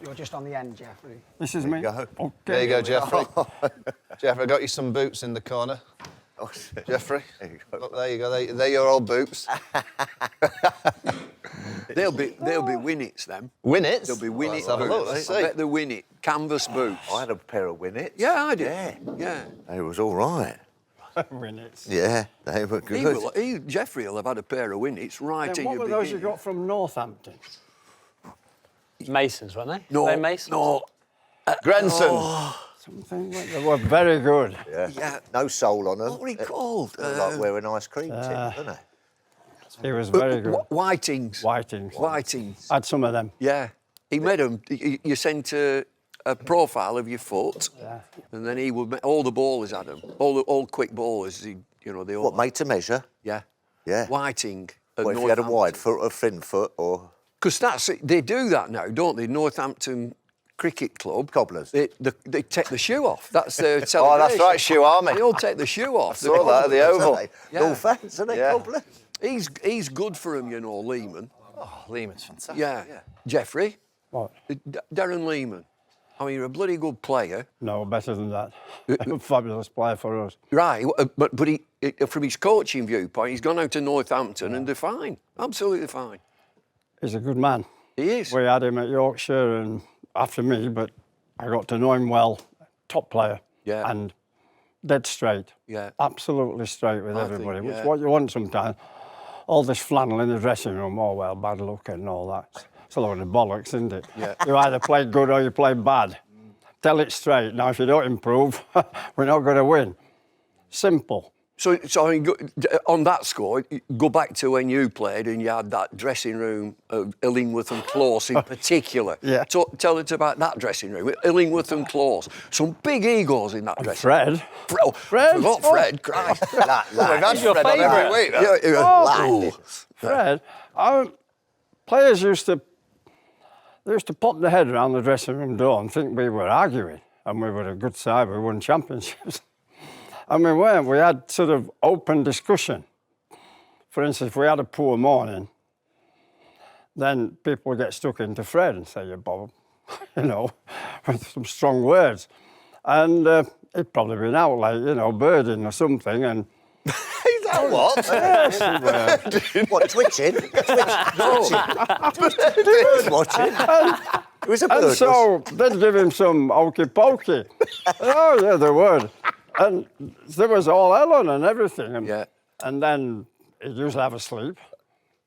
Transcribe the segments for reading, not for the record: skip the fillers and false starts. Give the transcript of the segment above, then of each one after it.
You're just on the end, Geoffrey. This is me. Go. Okay. There you go, Geoffrey. Geoffrey, I got you some boots in the corner. Oh, Geoffrey, there you go. look, there you go. They're your old boots. They'll be Winnets, them. Winnets? They'll be Winnet Let's have a look, boots. let's I see. bet they're Winnet. Canvas boots. I had a pair of Winnets. Yeah, I did. Yeah. Yeah. They was all right. Winnets. Yeah, they were good. Geoffrey will have had a pair of Winnets right Then in what your were those you beginning. got from Northampton? Masons, weren't they? No, Were they Masons? no. Grenson. Something like they were very good. Yeah. Yeah. No sole on them. What were he called? Like wearing ice cream tin, doesn't it? He was very good. Whitings. Whitings. Whitings. I had some of them. Yeah. He made them. You sent a profile of your foot, Yeah. and then he would make all the ballers had them. All quick ballers. They all. What, made to measure? Yeah. Yeah. Whiting. What, if you had a wide foot or a thin foot or... Because they do that now, don't they? Northampton Cricket Club. Cobblers. They take the shoe off. That's their Oh, celebration. that's right, Shoe Army. They all take the shoe off. Saw that at the Oval. Yeah. No fans, are they, Yeah. cobblers? He's good for him, Lehman. Oh, Lehman's fantastic. Yeah. Jeffrey, What? Darren Lehman. I mean, you're a bloody good player. No, better than that. A fabulous player for us. Right, but he, from his coaching viewpoint, he's gone out to Northampton and they're fine. Absolutely fine. He's a good man. He is. We had him at Yorkshire and after me, but I got to know him well. Top player. Yeah. And dead straight. Yeah. Absolutely straight with I think, everybody, which yeah. is what you want sometimes. All this flannel in the dressing room, oh, well, bad luck and all that. It's a load of bollocks, isn't it? Yeah. You either play good or you play bad. Tell it straight. Now, if you don't improve, we're not going to win. Simple. So I mean, on that score, go back to when you played and you had that dressing room of Illingworth and Close in particular. Yeah. Tell us about that dressing room, Illingworth and Close. Some big egos in that dressing room. Fred. Fred? Forgot Fred, Christ. We've had your Fred on every week. Yeah. Fred, players used to pop their head around the dressing room door and think we were arguing, and we were a good side, we won championships. And we weren't. We had sort of open discussion. For instance, if we had a poor morning, then people would get stuck into Fred and say, "You Bob," with some strong words. And he'd probably been out like, birding or something, and What? What, twitching? Bird watching? It was a bird. And so they'd give him some hokey pokey. Oh, yeah, they would. And there was all Ellen and everything. And, Yeah. and then he'd usually have a sleep.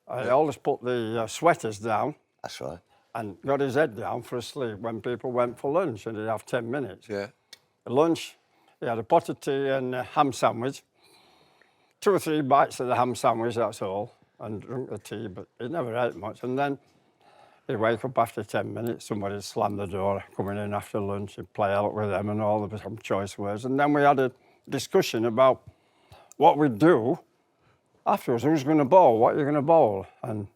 I always put the sweaters down That's right. and got his head down for a sleep when people went for lunch, and he'd have 10 minutes. Yeah. At lunch, he had a pot of tea and a ham sandwich. 2 or 3 bites of the ham sandwich, that's all, and drunk the tea, but he never ate much. And then he'd wake up after 10 minutes, somebody'd slam the door, coming in after lunch, he'd play out with them and all of some choice words. And then we had a discussion about what we'd do afterwards. Who's going to bowl? What are you going to bowl? And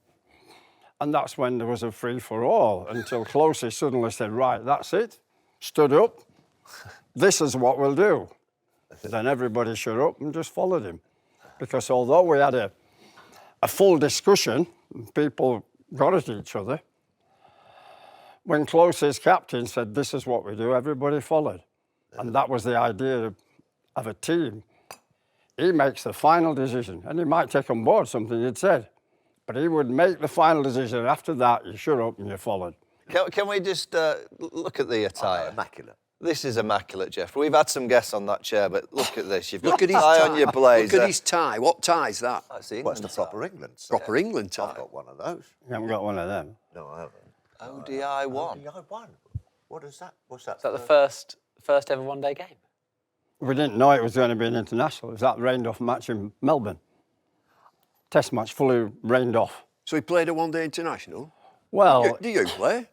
that's when there was a free-for-all, until Closey suddenly said, right, that's it. Stood up. This is what we'll do. Then everybody shut up and just followed him. Because although we had a full discussion, people got at each other, when Closey's captain said, this is what we do, everybody followed. And that was the idea of a team. He makes the final decision, and he might take on board something he'd said, but he would make the final decision, and after that, you shut up and you followed. Can we just look at the attire? Immaculate. This is immaculate, Jeff. We've had some guests on that chair, but look at this. You've got Look at his tie tie on your blazer. Look at his tie. What tie's that? That's the Well, it's the England proper England. Proper England tie. I've got one of those. You haven't got one of them. No, I haven't. ODI one. ODI one. What is that? What's that? Is that the first ever one-day game? We didn't know it was going to be an international. It was that rained-off match in Melbourne. Test match, fully rained off. So he played a one-day international? Well, Do you play?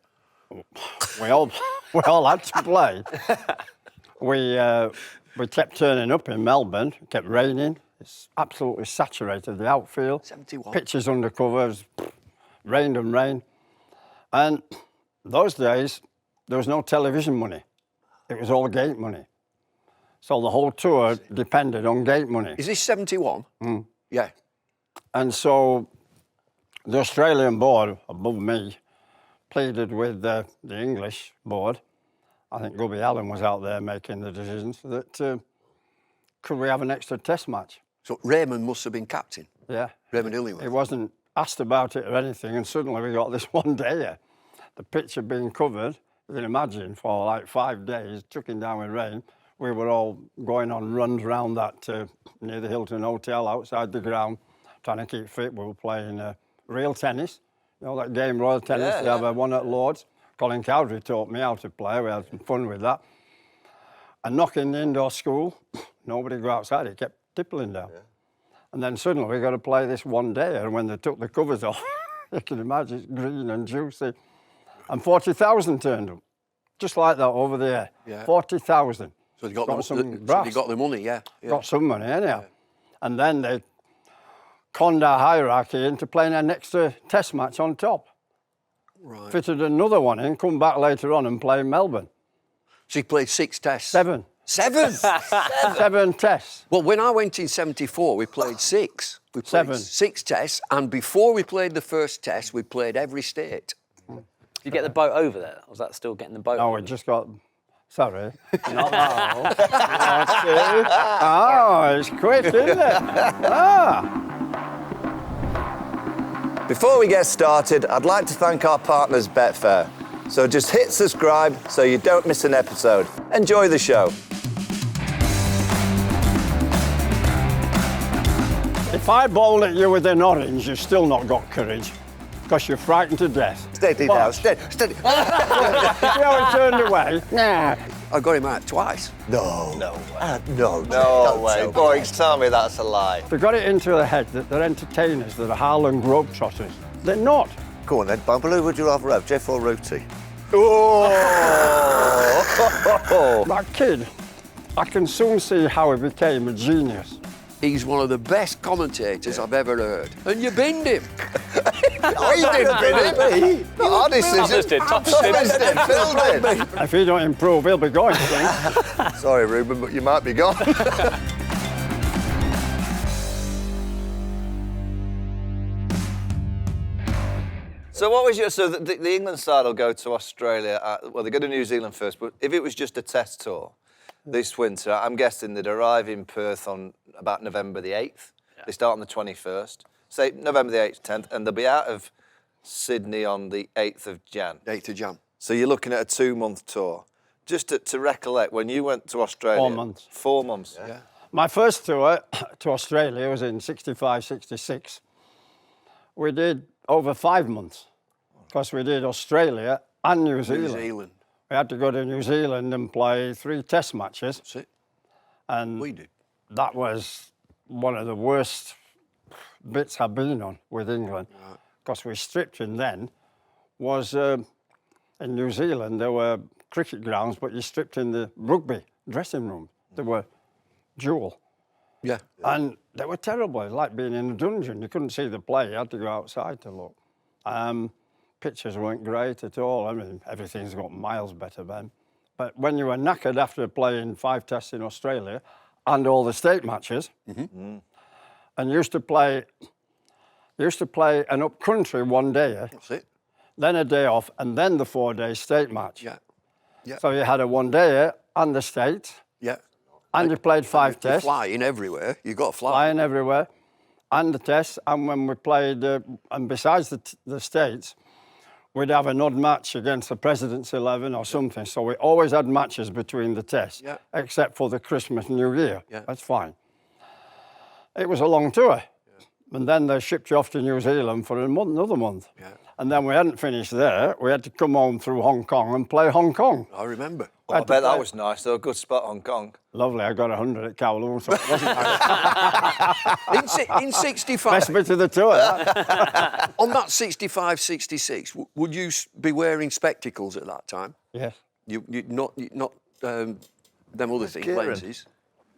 we all had to play. We kept turning up in Melbourne. It kept raining. It's absolutely saturated, the outfield. 71. Pitches under covers, rained and rained. And those days, there was no television money. It was all gate money. So the whole tour depended on gate money. Is this 71? Yeah. And so the Australian board above me pleaded with the English board. I think Gubby Allen was out there making the decisions that could we have an extra test match? So Raymond must have been captain. Yeah. Raymond Illingworth. He wasn't asked about it or anything, and suddenly we got this one day here. The pitch had been covered, you can imagine, for like 5 days, chucking down with rain. We were all going on runs around that near the Hilton Hotel outside the ground, trying to keep fit. We were playing real tennis, you know, that game, Royal Tennis. They have one at Lord's. Colin Cowdery taught me how to play. We had some fun with that. And knocking the indoor school, nobody go outside. It kept tippling down. Yeah. And then suddenly we got to play this one day, and when they took the covers off, you can imagine it's green and juicy. And 40,000 turned up, just like that over there. Yeah. 40,000. So they got the money, yeah. Got some money, anyhow. Yeah. And then they conned our hierarchy into playing an extra test match on top. Right. Fitted another one in, come back later on and play Melbourne. So you played 6 tests? 7. 7? 7 tests. Well, when I went in 74, we played 6. We played 7. 6 tests, and before we played the first test, we played every state. Did you get the boat over there? Or was that still getting the boat No, over? we just got... Sorry, not that old. Oh, it's quick, isn't it? Ah. Before we get started, I'd like to thank our partners Betfair. So just hit subscribe so you don't miss an episode. Enjoy the show. If I bowled at you with an orange, you've still not got courage, because you're frightened to death. Steady now, steady. See how he turned away? Nah. I got him out twice. No. No way. No way. Boys, tell me that's a lie. They got it into their head that they're entertainers, that are Harlem Globetrotters. They're not. Go on then, Bumble, who would you rather have, Jeff or Rooty? Oh! That kid, I can soon see how he became a genius. He's one of the best commentators I've ever heard. And you binned him. I didn't bin him. Not our decision. Tuffers did. Phil did. If he don't improve, he'll be going soon. Sorry, Ruben, but you might be gone. So what was your... So the England side will go to Australia. Well, they go to New Zealand first, but if it was just a test tour this winter, I'm guessing they'd arrive in Perth on about November the 8th. Yeah. They start on the 21st. Say November the 8th, 10th, and they'll be out of Sydney on the 8th of Jan. 8th of Jan. So you're looking at a 2-month tour. Just to recollect, when you went to Australia... 4 months. 4 months. Yeah. My first tour to Australia was in 65, 66. We did over 5 months, because we did Australia and New Zealand. We had to go to New Zealand and play 3 test matches. That's it. And we did. That was one of the worst bits I've been on with England, because we stripped in then was in New Zealand there were cricket grounds, but you stripped in the rugby dressing room. They were dual. Yeah. And they were terrible. It was like being in a dungeon. You couldn't see the play. You had to go outside to look. Pictures weren't great at all. I mean, everything's got miles better then. But when you were knackered after playing 5 tests in Australia and all the state matches, and used to play an up-country one day, That's it. then a day off, and then the 4-day state match. Yeah. Yeah. So you had a one-day and the state, Yeah. and you played 5 You're tests. flying everywhere. You got to fly. Flying everywhere, and the tests. And when we played, and besides the states, we'd have an odd match against the President's 11 or something. So we always had matches between the tests, except for the Christmas New Year. Yeah. That's fine. It was a long tour. And then they shipped you off to New Zealand for another month. Yeah. And then we hadn't finished there. We had to come home through Hong Kong and play Hong Kong. I remember. I bet that was nice, though. Good spot, Hong Kong. Lovely. I got 100 at Kowloon, so it wasn't nice. In 65, Best bit of the tour. on that 65, 66, would you be wearing spectacles at that time? Yes. You not them other things, Kieran? Lenses.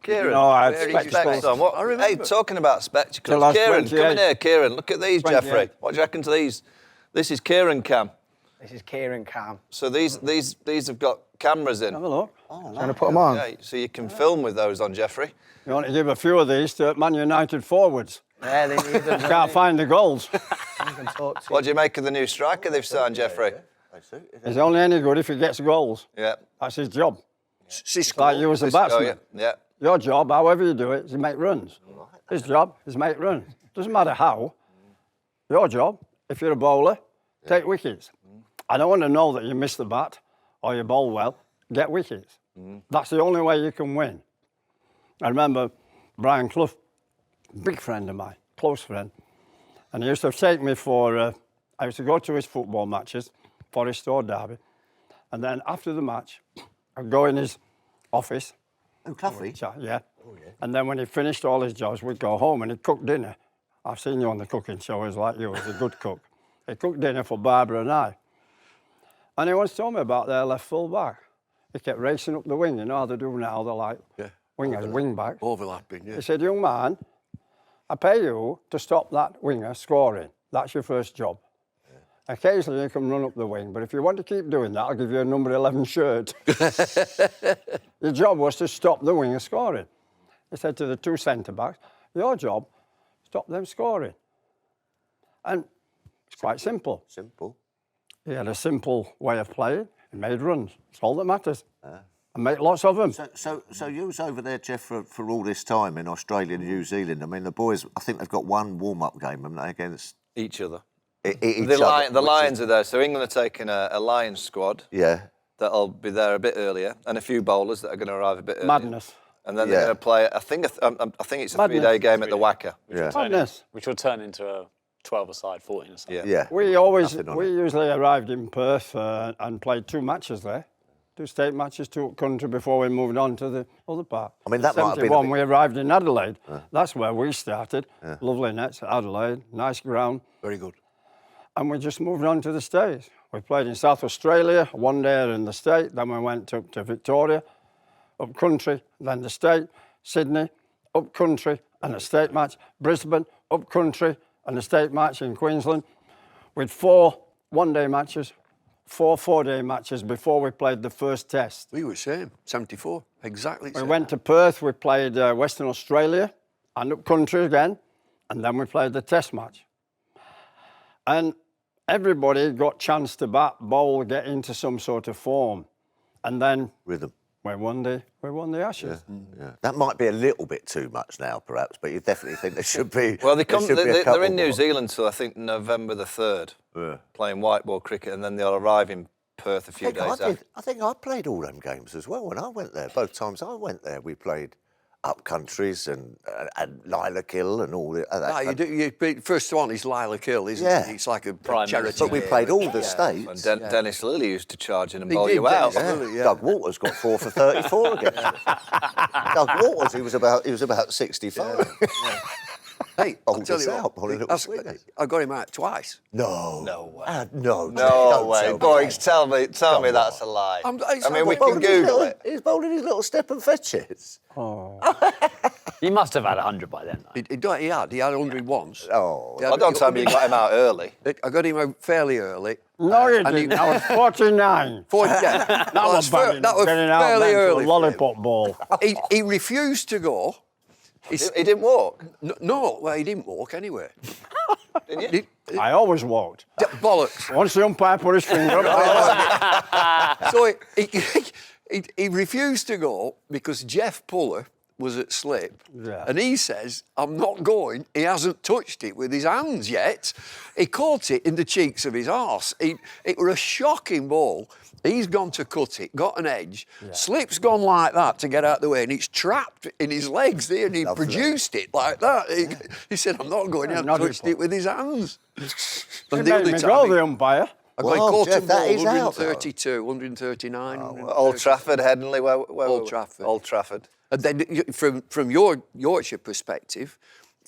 Kieran, No, I had wearing spectacles. specs on. What, I remember. hey, talking about Till spectacles, I was Kieran, come in 28. here, Kieran. Look at these, 28. Geoffrey. What do you reckon to these? This is Kieran Cam. This is Kieran Cam. So these have got cameras in. Have a look. Trying to put them on. Yeah, so you can film with those on, Geoffrey. You want to give a few of these to Man United forwards. Yeah, they need them. Can't find the goals. You can talk to. What do you make of the new striker they've signed, Geoffrey? He's only any good if he gets goals. Yeah. That's his job. Cisco. Like you as a batsman. Yeah. Your job, however you do it, is to make runs. His job is make runs. Doesn't matter how. Your job, if you're a bowler, take wickets. I don't want to know that you miss the bat or you bowl well. Get wickets. That's the only way you can win. I remember Brian Clough, big friend of mine, close friend, and he used to take me for, I used to go to his football matches, Forest or Derby, and then after the match, I'd go in his office. Oh, Cloughie? Yeah. And then when he finished all his jobs, we'd go home and he'd cook dinner. I've seen you on the cooking shows like you, he's a good cook. He cooked dinner for Barbara and I. And he once told me about their left full back. He kept racing up the wing, you know how they do now, they're like wingers, wing back. Overlapping, He said, young man, I pay you to stop that winger scoring. That's your first job. Occasionally you can run up the wing, but if you want to keep doing that, I'll give you a number 11 shirt. Your job was to stop the winger scoring. He said to the two centre-backs, your job, stop them scoring. And it's quite simple. Simple. He had a simple way of playing. He made runs. It's all that matters. And make lots of them. So you was over there, Jeff, for all this time in Australia and New Zealand. I mean, the boys, I think they've got one warm-up game, haven't they, against Each other. each The other, which Lions is- are there, so England are taking a Lions squad Yeah. that'll be there a bit earlier, and a few bowlers that are going to arrive a bit earlier. Madness. And then they're going to play. I think it's a Madness. 3-day game at the Wacker. Yeah. Madness. Which will turn into a 12-a-side, 14-a-side. Yeah. We Nothing on it. usually arrived in Perth and played 2 matches there. 2 state matches, 2 country before we moved on to the other part. I mean, that might have been a 71, bit- we arrived in Adelaide. That's where we started. Lovely nets at Adelaide, nice ground. Very good. And we just moved on to the States. We played in South Australia, 1 day in the state, then we went up to Victoria, up country, then the state, Sydney, up country and a state match, Brisbane, up country and a state match in Queensland, with 4 one-day matches, 4 four-day matches before we played the first test. We were same, 74, exactly We same. went to Perth, we played Western Australia and up country again, and then we played the test match. And everybody got chance to bat, bowl, get into some sort of form. And then Rhythm. we won the Ashes. Yeah. That might be a little bit too much now, perhaps, but you definitely think there should be. Well, there should be a couple they're in New more. Zealand till I think November the 3rd, playing white ball cricket, and then they'll arrive in Perth a few days after. I think I played all them games as well when I went there. Both times I went there, we played up countries and Lilac Hill and all that. No, you do, first one is Lilac Hill, isn't Yeah. it? It's like a Prime charity. But we game. played all the And states. Dennis Lilly used to charge in and He bowl did, you out. Dennis Lilly. Yeah. Doug Waters got 4 for 34 against us. Doug Waters, he was about 65. Hey, I'll Hold tell us you out on a little swing. I got him out twice. No. No way. No. No don't way. tell me Boys, that. tell me that's a lie. I'm- I mean, we I'm can Bowling his Google little- it. He's bowling his little step and fetches. You must have had 100 by then, though. He had 100 once. Oh. He had- Well, don't tell me you got him out early. I got him out fairly early. No, you and he- didn't. I was 49. Yeah, That well, was that's that was getting out fairly then to early. a lollipop ball. He refused to go. He didn't walk, No, well, he didn't walk anyway. didn't you? I always walked. Bollocks. Once the umpire put his finger up, So he refused to go because Jeff Puller was at slip. Yeah. And he says, I'm not going. He hasn't touched it with his hands yet. He caught it in the cheeks of his arse. It was a shocking ball. He's gone to cut it, got an edge. Slip's gone like that to get out of the way, and it's trapped in his legs there, and he Lovely. produced it like that. He said, I'm not going. He hasn't not touched his it with his hands. he And made me go, the umpire. I got Wow, caught Jeff, a that ball, is out, though. 132, 139. Old Trafford, Headingley, where Old were we? Trafford. Old Trafford. And then from your Yorkshire perspective,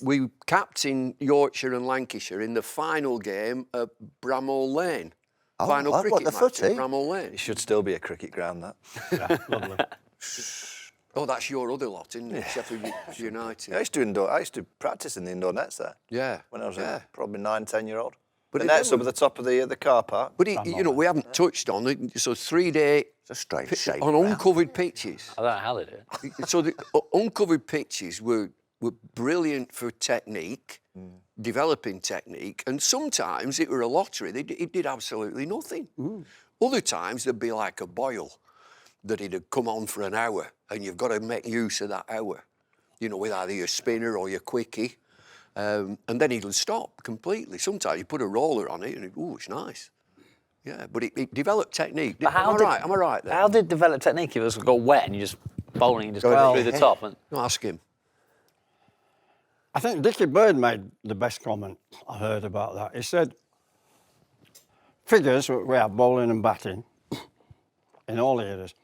we captained Yorkshire and Lancashire in the final game at Bramall Lane. Oh, Final what, cricket the match footy? at Bramall Lane. It should still be a cricket ground, that. Lovely. Oh, that's your other lot, isn't it? Sheffield United. I used to practice in the indoor nets there. Yeah. When I was yeah. probably 9, 10-year-old. But The it nets never- up at the top of the car park. But we haven't touched on it. So 3-day It's a strange shape. on ground. uncovered pitches. I don't know how they do it. So the uncovered pitches were brilliant for technique. developing technique, and sometimes it were a lottery. It did absolutely nothing. Other times there'd be like a boil that it'd come on for an hour, and you've got to make use of that hour, you know, with either your spinner or your quickie, and then it'll stop completely. Sometimes you put a roller on it, and it's nice. Yeah, but it developed technique. But Am I right there? How did it develop technique if it was got wet and you just bowling and just Go go ahead. through the top? And... No, ask him. I think Dickie Bird made the best comment I heard about that. He said, figures, we have bowling and batting in all areas.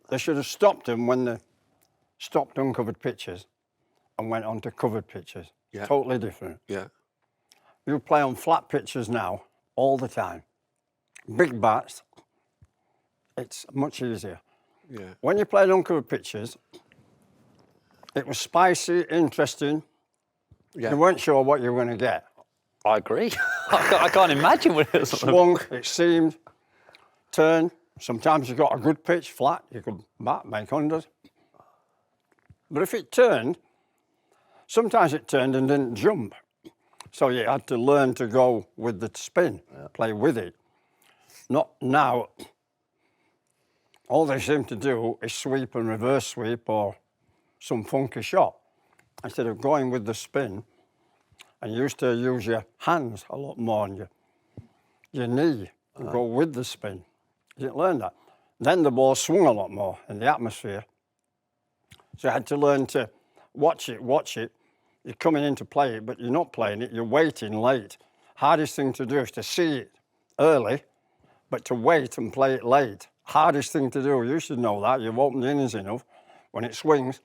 They should have stopped them when they stopped uncovered pitches and went on to covered pitches. Yeah. Totally different. Yeah. You play on flat pitches now all the time. Big bats, it's much easier. Yeah. When you played uncovered pitches, it was spicy, interesting. Yeah. You weren't sure what you were going to get. I agree. I can't imagine what it was. Swung, it seemed, turned. Sometimes you got a good pitch, flat, you could bat, make hundreds. But if it turned, sometimes it turned and didn't jump. So you had to learn to go with the spin, play with it. Not now. All they seem to do is sweep and reverse sweep or some funky shot. Instead of going with the spin, and you used to use your hands a lot more and your knee and go with the spin. You didn't learn that. Then the ball swung a lot more in the atmosphere. So you had to learn to watch it. You're coming in to play it, but you're not playing it, you're waiting late. Hardest thing to do is to see it early, but to wait and play it late. Hardest thing to do, you should know that. You've opened the innings enough. When it swings,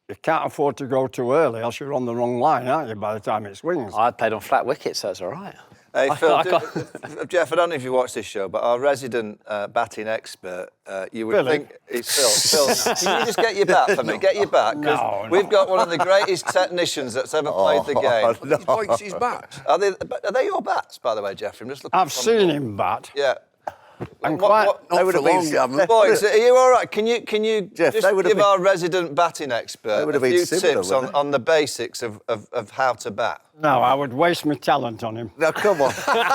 you can't afford to go too early, else you're on the wrong line, aren't you, by the time it swings? I played on flat wickets, so it's all right. Hey, Phil, can't- Jeff, I don't know if you watched this show, but our resident batting expert, you would Billy? think it's Phil. Phil, can you just get your bat for me? Get your bat, because No. we've got one of the greatest technicians that's ever played the game. He points his bat. Are they your bats, by the way, Jeffrey? I'm just looking. I've seen him bat. Yeah. And What- quite, what- Not would for have been long, haven't Boys, are you all right? Can you Jeff, just they would have give been- our resident batting expert would a have been few similar, tips wouldn't they? on the basics of how to bat? no, I would waste my talent on him. No, come on. Come on.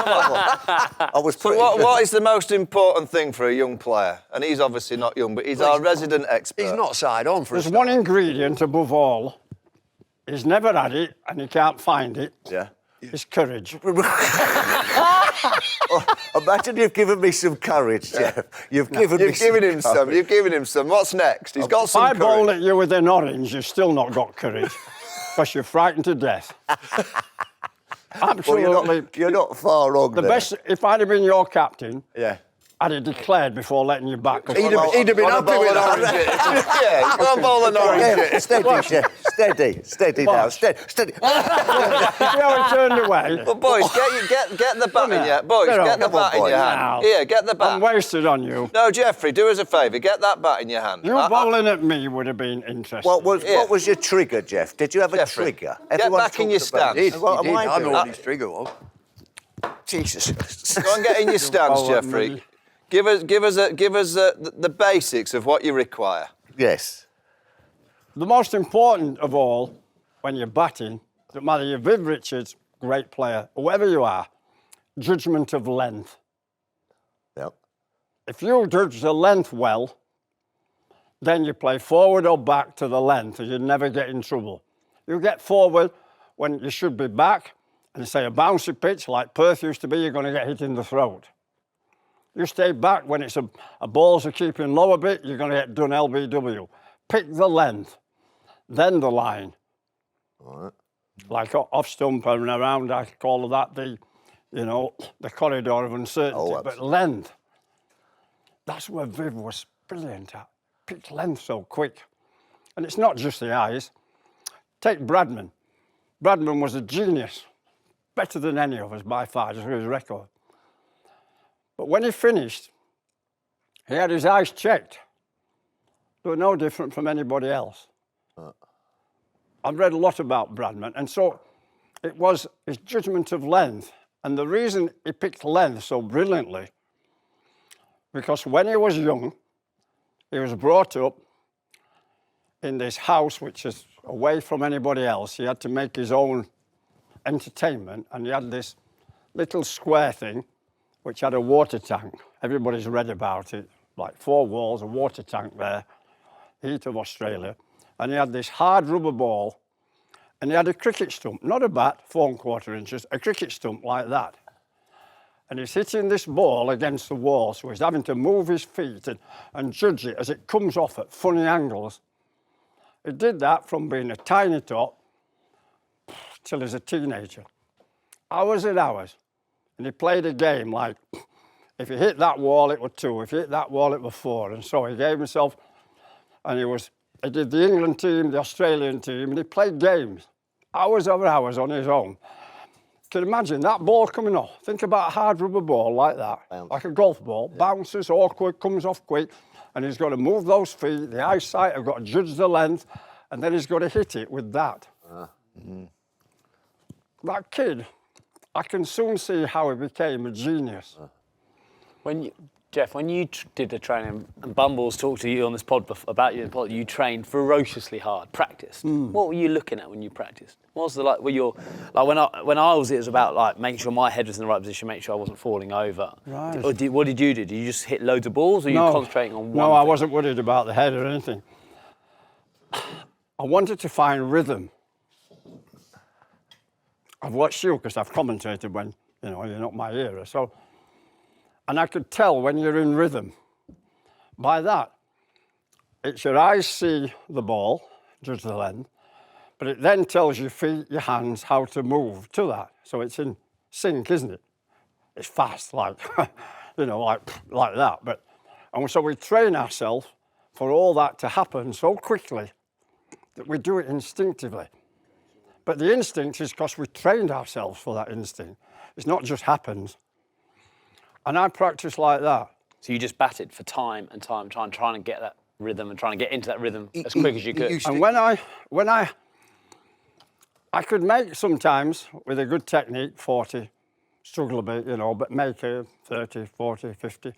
I was So pretty what is the most important thing for a young player? And he's obviously not young, but he's our resident expert. He's not side on for There's us. one ingredient above all. He's never had it and he can't find it. Yeah. It's courage. Imagine you've given me some courage, Jeff. You've given me You've given him some. some. You've given him some. What's next? He's got If I some bowl courage. at you with an orange, you've still not got courage because you're frightened to death. Well, Absolutely. you're not far wrong The there. best, if I'd have been your captain, Yeah. I'd have declared before letting you back. He'd have been happy with that. Yeah, go on, bowl an orange. Yeah, steady, Jeff. Steady now. Steady. See how he turned away? But boys, get the bat in your boys. Get on. Get the Come on, bat in your boys. hand. Now. Here, get the I'm bat. wasted on you. No, Jeffrey, do us a favour. Get that bat in your hand. You bowling at me would have been interesting. What Yeah. was your trigger, Jeff? Did you have a Jeffrey, trigger? get Everyone back in your talks about stance. it. What He am did. I I know doing? what his trigger was. Jesus. Go and get in your stance, bowl at Jeffrey. me. Give us the basics of what you require. Yes. The most important of all, when you're batting, doesn't matter, you're Viv Richards, great player, whoever you are, judgment of length. Yep. If you judge the length well, then you play forward or back to the length and you never get in trouble. You get forward when you should be back, and say a bouncy pitch like Perth used to be, you're going to get hit in the throat. You stay back when it's a balls are keeping low a bit, you're going to get done LBW. Pick the length, then the line. All right. Like off stump and around, I call that the corridor of uncertainty. Oh, but length, that's where Viv was brilliant at. Picked length so quick. And it's not just the eyes. Take Bradman. Bradman was a genius. Better than any of us by far, just for his record. But when he finished, he had his eyes checked. They were no different from anybody else. I've read a lot about Bradman, and so it was his judgment of length. And the reason he picked length so brilliantly, because when he was young, he was brought up in this house which is away from anybody else. He had to make his own entertainment, and you had this little square thing which had a water tank. Everybody's read about it, like 4 walls, a water tank there, heat of Australia. And he had this hard rubber ball, and he had a cricket stump, not a bat, 4 1/4 inches, a cricket stump like that. And he's hitting this ball against the wall, so he's having to move his feet and judge it as it comes off at funny angles. He did that from being a tiny tot till he's a teenager. Hours and hours. And he played a game like, if he hit that wall, it was 2. If he hit that wall, it was 4. And so he gave himself, and he did the England team, the Australian team, and he played games, hours over hours on his own. Can you imagine that ball coming off? Think about a hard rubber ball like that, like a golf ball, bounces awkward, comes off quick, and he's got to move those feet, the eyesight, I've got to judge the length, and then he's got to hit it with that. That kid, I can soon see how he became a genius. Jeff, when you did the training, and Bumble's talked to you on this pod about you in the pod, you trained ferociously hard, practiced. What were you looking at when you practiced? What was the like? Were you like when I was? It was about like making sure my head was in the right position, make sure I wasn't falling over. Right. Or what did you do? Did you just hit loads of balls, or were you concentrating on one? No, I thing? wasn't worried about the head or anything. I wanted to find rhythm. I've watched you because I've commentated when you're not my era, so. And I could tell when you're in rhythm. By that, it's your eyes see the ball, judge the length, but it then tells your feet, your hands, how to move to that. So it's in sync, isn't it? It's fast, like, like that. And so we train ourselves for all that to happen so quickly that we do it instinctively. But the instinct is because we trained ourselves for that instinct. It's not just happens. And I practiced like that. So you just batted for time and time, trying to get that rhythm and trying to get into that rhythm as quick as you could. And when I could make sometimes, with a good technique, 40, struggle a bit, but make a 30, 40, 50.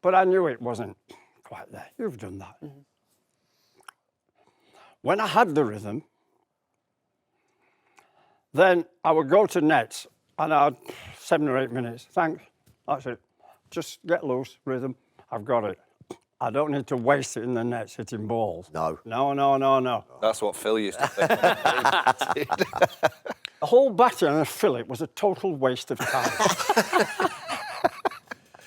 But I knew it wasn't quite there. You've done that. When I had the rhythm, then I would go to nets and I'd 7 or 8 minutes. Thanks. That's it. Just get loose, rhythm. I've got it. I don't need to waste it in the nets hitting balls. No. No. That's what Phil used to think. The whole batting and a fillet was a total waste of time.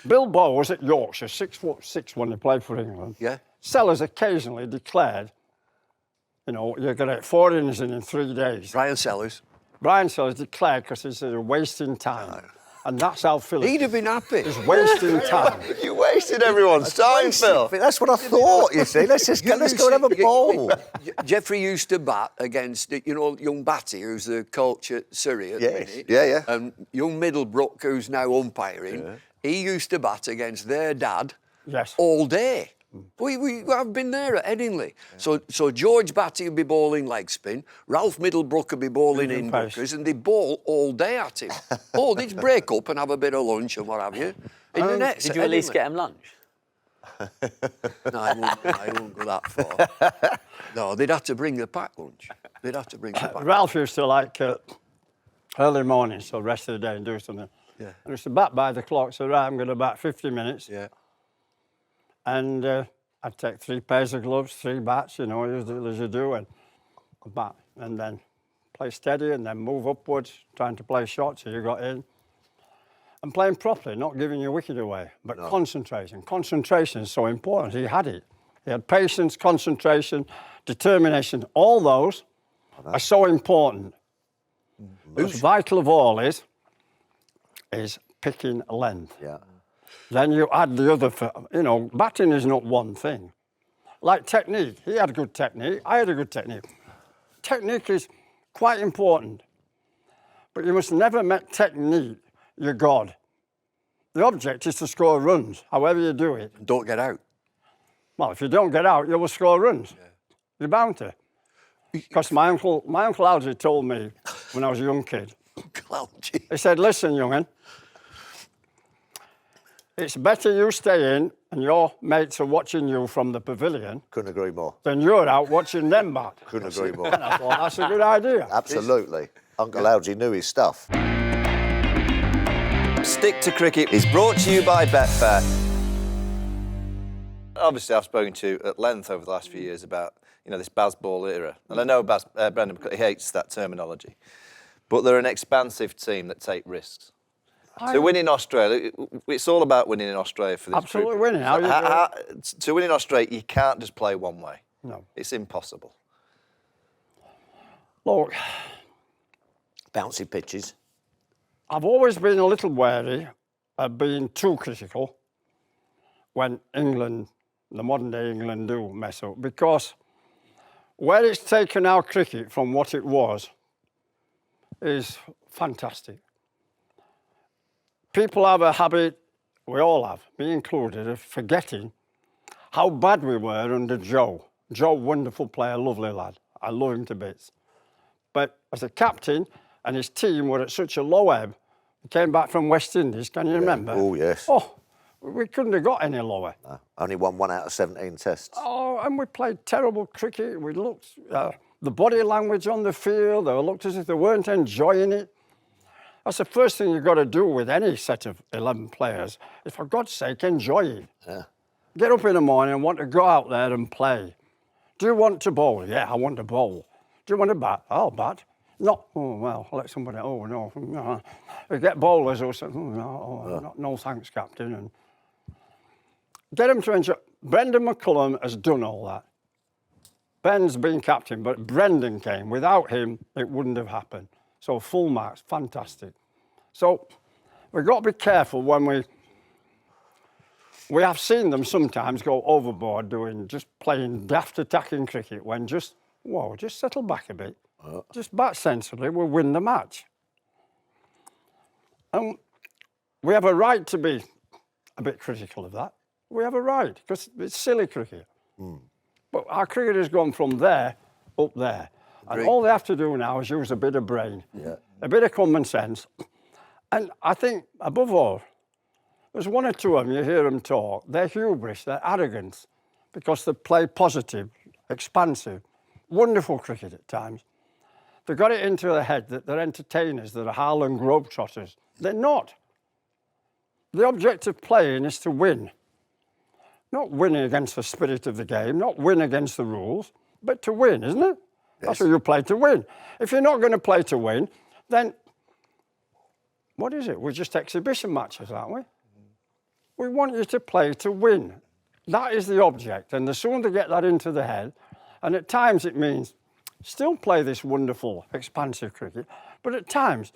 Bill Bowes at Yorkshire, 6'6" when he played for England. Yeah. Sellers occasionally declared, you're going to hit 4 innings in 3 days. Brian Sellers. Brian Sellers declared because he said, wasting time. No. And that's how Philip. He'd have been happy. He's wasting time. You wasted everyone's time, Phil. That's what I thought, you see. Let's go and have a ball. Jeffrey used to bat against, young Batty, who's the coach at Surrey at the minute. Yeah. And young Middlebrook, who's now umpiring. Yeah. He used to bat against their dad all day. I've been there at Headingley. Yeah. So George Batty would be bowling leg spin, Ralph Middlebrook would be bowling in bunkers, and they bowl all day at him. They'd break up and have a bit of lunch and what have you. In the nets. Did you at least get him lunch? No, I won't go that far. No, they'd have to bring the pack lunch. Ralph used to like early morning, so rest of the day and do something. Yeah. And used to bat by the clock, so right, I'm going to bat 50 minutes. Yeah. And I'd take 3 pairs of gloves, 3 bats, as you do, and bat, and then play steady, and then move upwards, trying to play shots so you got in. And playing properly, not giving your wicket away, but concentration. Concentration is so important. He had it. He had patience, concentration, determination. All those are so important. What's vital of all is picking length. Yeah. Then you add the other, batting is not one thing. Like technique, he had good technique, I had a good technique. Technique is quite important, but you must never make technique your God. The object is to score runs, however you do it. Don't get out. Well, if you don't get out, you will score runs. Yeah. You're bound to. Because my uncle Algy told me when I was a young kid. He said, listen, young'un, it's better you stay in and your mates are watching you from the pavilion. Couldn't agree more. Than you're out watching them bat. Couldn't agree more. And I thought, that's a good idea. Absolutely. Uncle Algie knew his stuff. Stick to Cricket is brought to you by Betfair. Obviously, I've spoken to you at length over the last few years about this Bazball era, and I know Brendan hates that terminology, but they're an expansive team that take risks. To win in Australia, it's all about winning in Australia for this Absolutely group. winning. To win in Australia, you can't just play one way. No. It's impossible. Look, Bouncy pitches. I've always been a little wary of being too critical when England, the modern day England, do mess up, because where it's taken our cricket from what it was is fantastic. People have a habit, we all have, me included, of forgetting how bad we were under Joe. Joe, wonderful player, lovely lad. I love him to bits. But as a captain, and his team were at such a low ebb, he came back from West Indies, can you remember? Oh, yes. Oh, we couldn't have got any lower. No, only won 1 out of 17 tests. Oh, and we played terrible cricket. We looked, the body language on the field, they looked as if they weren't enjoying it. That's the first thing you've got to do with any set of 11 players, is for God's sake, enjoy it. Yeah. Get up in the morning and want to go out there and play. Do you want to bowl? Yeah, I want to bowl. Do you want to bat? I'll bat. No, oh, well, I'll let somebody, oh, no. You get bowlers who say, no thanks, Captain. And get them to enjoy. Brendan McCullum has done all that. Ben's been captain, but Brendan came. Without him, it wouldn't have happened. So full marks, fantastic. So we've got to be careful when we have seen them sometimes go overboard just playing daft attacking cricket when just settle back a bit. Just bat sensibly, we'll win the match. And we have a right to be a bit critical of that. We have a right, because it's silly cricket. But our cricket has gone from there up there. And all they have to do now is use a bit of brain, a bit of common sense. And I think, above all, there's one or two of them, you hear them talk, they're hubris, they're arrogance, because they play positive, expansive, wonderful cricket at times. They've got it into their head that they're entertainers, that are Harlem Globetrotters. They're not. The object of playing is to win. Not winning against the spirit of the game, not win against the rules, but to win, isn't it? Yes. That's what you play to win. If you're not going to play to win, then what is it? We're just exhibition matches, aren't we? We want you to play to win. That is the object. And the sooner they get that into the head, and at times it means still play this wonderful, expansive cricket, but at times,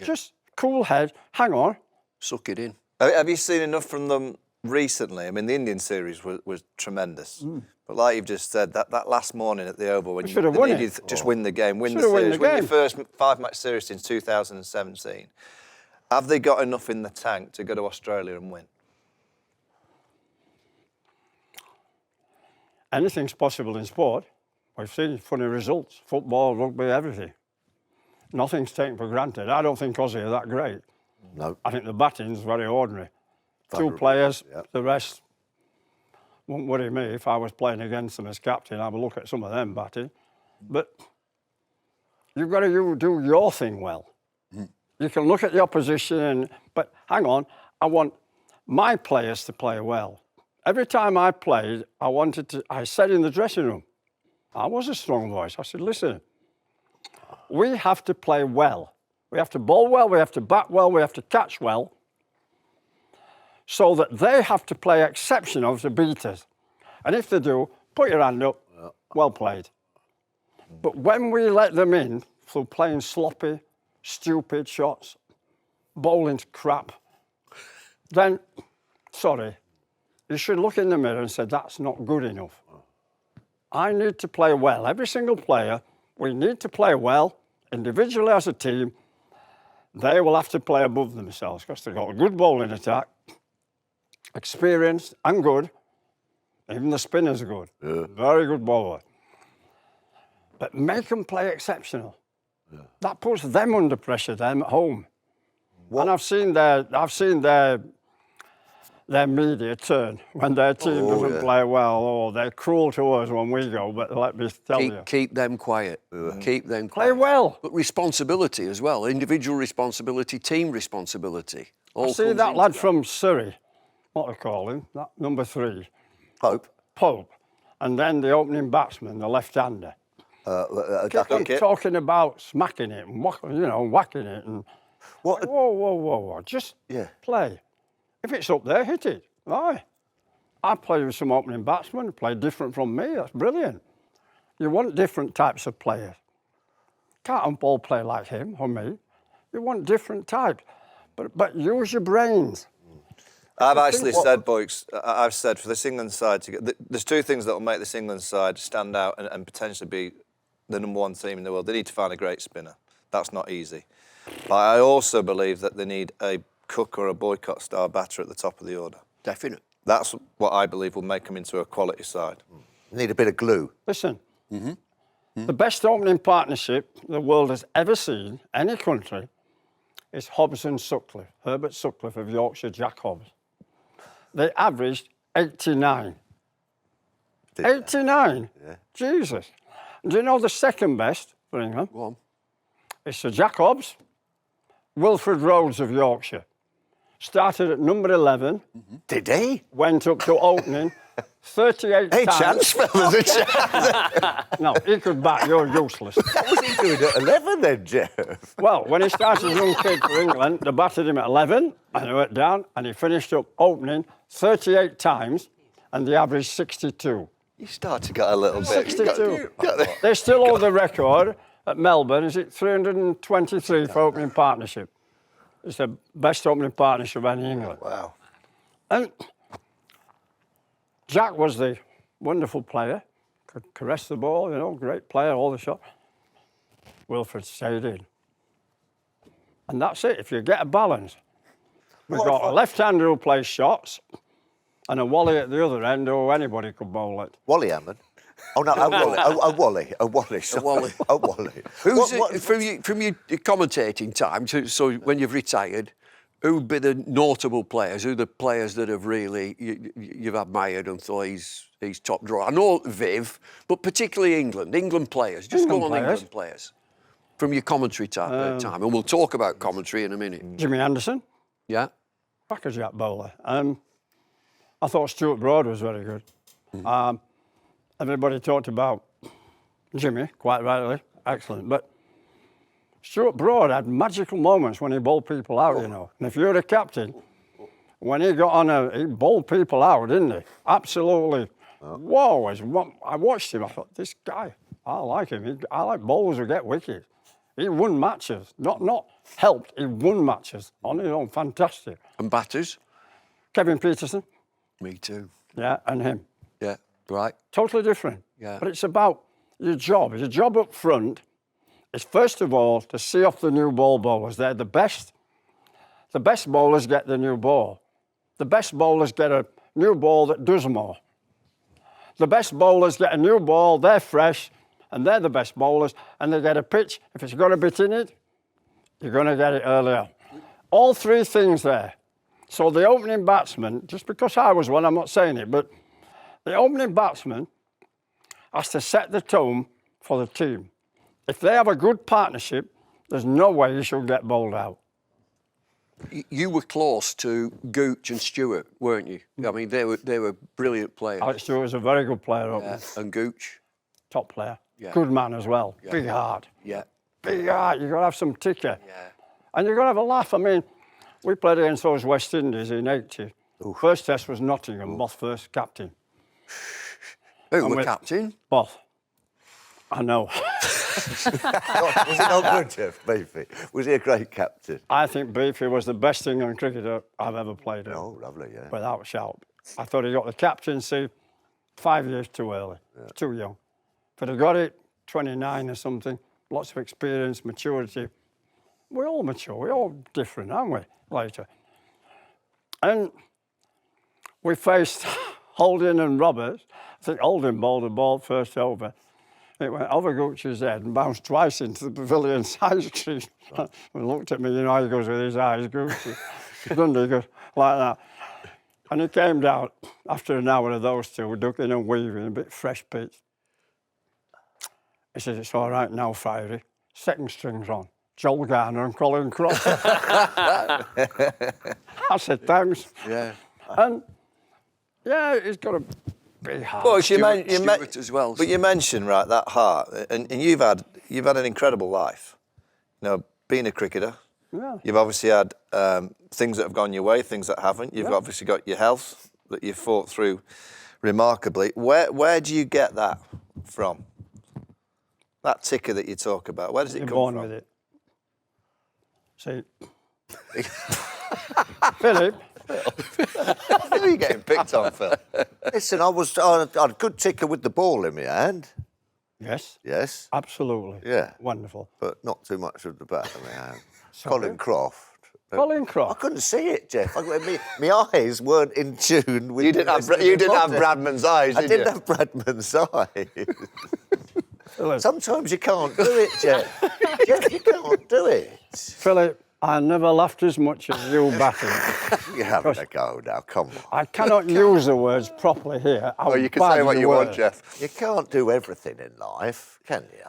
just cool head, hang on. Suck it in. Have you seen enough from them recently? I mean, the Indian series was tremendous. But like you've just said, that last morning at the Oval, when you needed to just win the game, win the series, win your first 5-match series since 2017, have they got enough in the tank to go to Australia and win? Anything's possible in sport. We've seen funny results, football, rugby, everything. Nothing's taken for granted. I don't think Aussie are that great. No. I think the batting's very ordinary. Two players, the rest wouldn't worry me. If I was playing against them as captain, I would look at some of them batting. But you've got to do your thing well. You can look at the opposition, but hang on, I want my players to play well. Every time I played, I said in the dressing room, I was a strong voice. I said, listen, we have to play well. We have to bowl well, we have to bat well, we have to catch well, so that they have to play exceptional to beat us. And if they do, put your hand up, well played. But when we let them in through playing sloppy, stupid shots, bowling crap, then, sorry, you should look in the mirror and say, that's not good enough. I need to play well. Every single player, we need to play well, individually as a team. They will have to play above themselves because they've got a good bowling attack, experienced and good. Even the spinner's good. Very good bowler. But make them play exceptional. That puts them under pressure, them at home. And I've seen their their media turn when their team doesn't play well, or they're cruel to us when we go, but let me tell you. Keep them quiet. Keep them Play quiet. well. But responsibility as well, individual responsibility, team responsibility. All See comes that into lad from Surrey, what do I call him, that number 3? Pope. And then the opening batsman, the left-hander. Duckett. Talking about smacking it and whacking it and What? whoa. Just play. If it's up there, hit it. Aye. I played with some opening batsmen who played different from me. That's brilliant. You want different types of players. Can't all play like him or me. You want different types. But use your brains. I've actually said, Boyks, I've said for this England side to get, there's 2 things that will make this England side stand out and potentially be the number 1 team in the world. They need to find a great spinner. That's not easy. But I also believe that they need a Cook or a Boycott star batter at the top of the order. Definite. That's what I believe will make them into a quality side. Need a bit of glue. Listen, the best opening partnership the world has ever seen, any country, is Hobbs and Sutcliffe, Herbert Sutcliffe of Yorkshire, Jack Hobbs. They averaged 89. 89? Yeah. Jesus. Do you know the second best for England? Go on. It's Sir Jack Hobbs, Wilfred Rhodes of Yorkshire. Started at number 11. Did he? Went up to opening 38 Hey, times. chance, fellas, a chance. No, he could bat, you're useless. What was he doing at 11 then, Jeff? Well, when he started as a young kid for England, they batted him at 11, and he went down, and he finished up opening 38 times, and they averaged 62. You start to get a little bit... 62. They still hold the record at Melbourne, is it 323 for opening partnership? It's the best opening partnership in England. Wow. And Jack was the wonderful player, could caress the ball, great player, all the shots. Wilfred stayed in. And that's it, if you get a balance. We've got a left-hander who plays shots and a Wally at the other end who anybody could bowl it. Wally Hammond. Oh, no, Wally. Sorry. Wally. Who's from your commentating time, so when you've retired, who'd be the notable players? Who are the players that have really you've admired and thought he's top drawer? I know Viv, but particularly England players. Just go on England players. From your commentary time, and we'll talk about commentary in a minute. Jimmy Anderson. Yeah. Crackerjack bowler. I thought Stuart Broad was very good. Everybody talked about Jimmy, quite rightly, excellent. But Stuart Broad had magical moments when he bowled people out, And if you're the captain, when he got on he bowled people out, didn't he? Absolutely. Whoa, I watched him, I thought, this guy, I like him. I like bowlers who get wicked. He won matches, not helped, he won matches on his own, fantastic. And batters? Kevin Peterson. Me too. Yeah, and him. Yeah, right. Totally different. Yeah. But it's about your job. Your job up front is, first of all, to see off the new ball bowlers. They're the best. The best bowlers get the new ball. The best bowlers get a new ball that does more. The best bowlers get a new ball, they're fresh, and they're the best bowlers, and they get a pitch. If it's got a bit in it, you're going to get it earlier. All 3 things there. So the opening batsman, just because I was one, I'm not saying it, but the opening batsman has to set the tone for the team. If they have a good partnership, there's no way you should get bowled out. You were close to Gooch and Stewart, weren't you? I mean, they were brilliant players. Alex Stewart was a very good player. Yeah. And Gooch? Top player. Yeah. Good man as well. Yeah. Big heart. Yeah. Big heart. You've got to have some ticker. Yeah. And you've got to have a laugh. I mean, we played against those West Indies in 80. First test was Nottingham, Both first captain. Who were captain? Both. I know. Was he not good, Jeff, Beefy? Was he a great captain? I think Beefy was the best England cricketer I've ever played in. Oh, lovely, yeah. Without a shout. I thought he got the captaincy 5 years too early, too young. But he got it 29 or something, lots of experience, maturity. We're all mature, we're all different, aren't we, later? And we faced Holding and Roberts. I think Holding bowled the ball first over. It went over Gooch's head and bounced twice into the pavilion side street. He looked at me, how he goes with his eyes, Gooch. He goes like that. And he came down after an hour of those two, ducking and weaving, a bit fresh pitch. He says, it's all right now, Fiery. Second string's on. Joel Garner and Colin Croft. I said, thanks. Yeah. And, yeah, he's got a big heart. Well, Stuart as well. But you mentioned, right, that heart, and you've had an incredible life. You know, being a cricketer, Yeah. you've obviously had things that have gone your way, things that haven't. You've obviously got your health that you've fought through remarkably. Where do you get that from? That ticker that you talk about, where does it You're come born from? with it. See, Philip, I feel you're getting picked on, Phil. Listen, I had a good ticker with the ball in my hand. yes, Yes, absolutely. Yeah. Wonderful. but not too much with the bat in my hand. Sorry? Colin Croft. Colin I Croft. couldn't see it, Jeff. My eyes weren't in tune with. You didn't have Bradman's eyes, I did you? didn't have Bradman's eyes. Philip, Sometimes you can't do it, Jeff. Jeff, you can't do it. Philip, I never laughed as much as you batting. You're having a go now. Come on. I cannot use the words properly here. How Oh, you can bad say what you want, were. Jeff. You can't do everything in life, can you?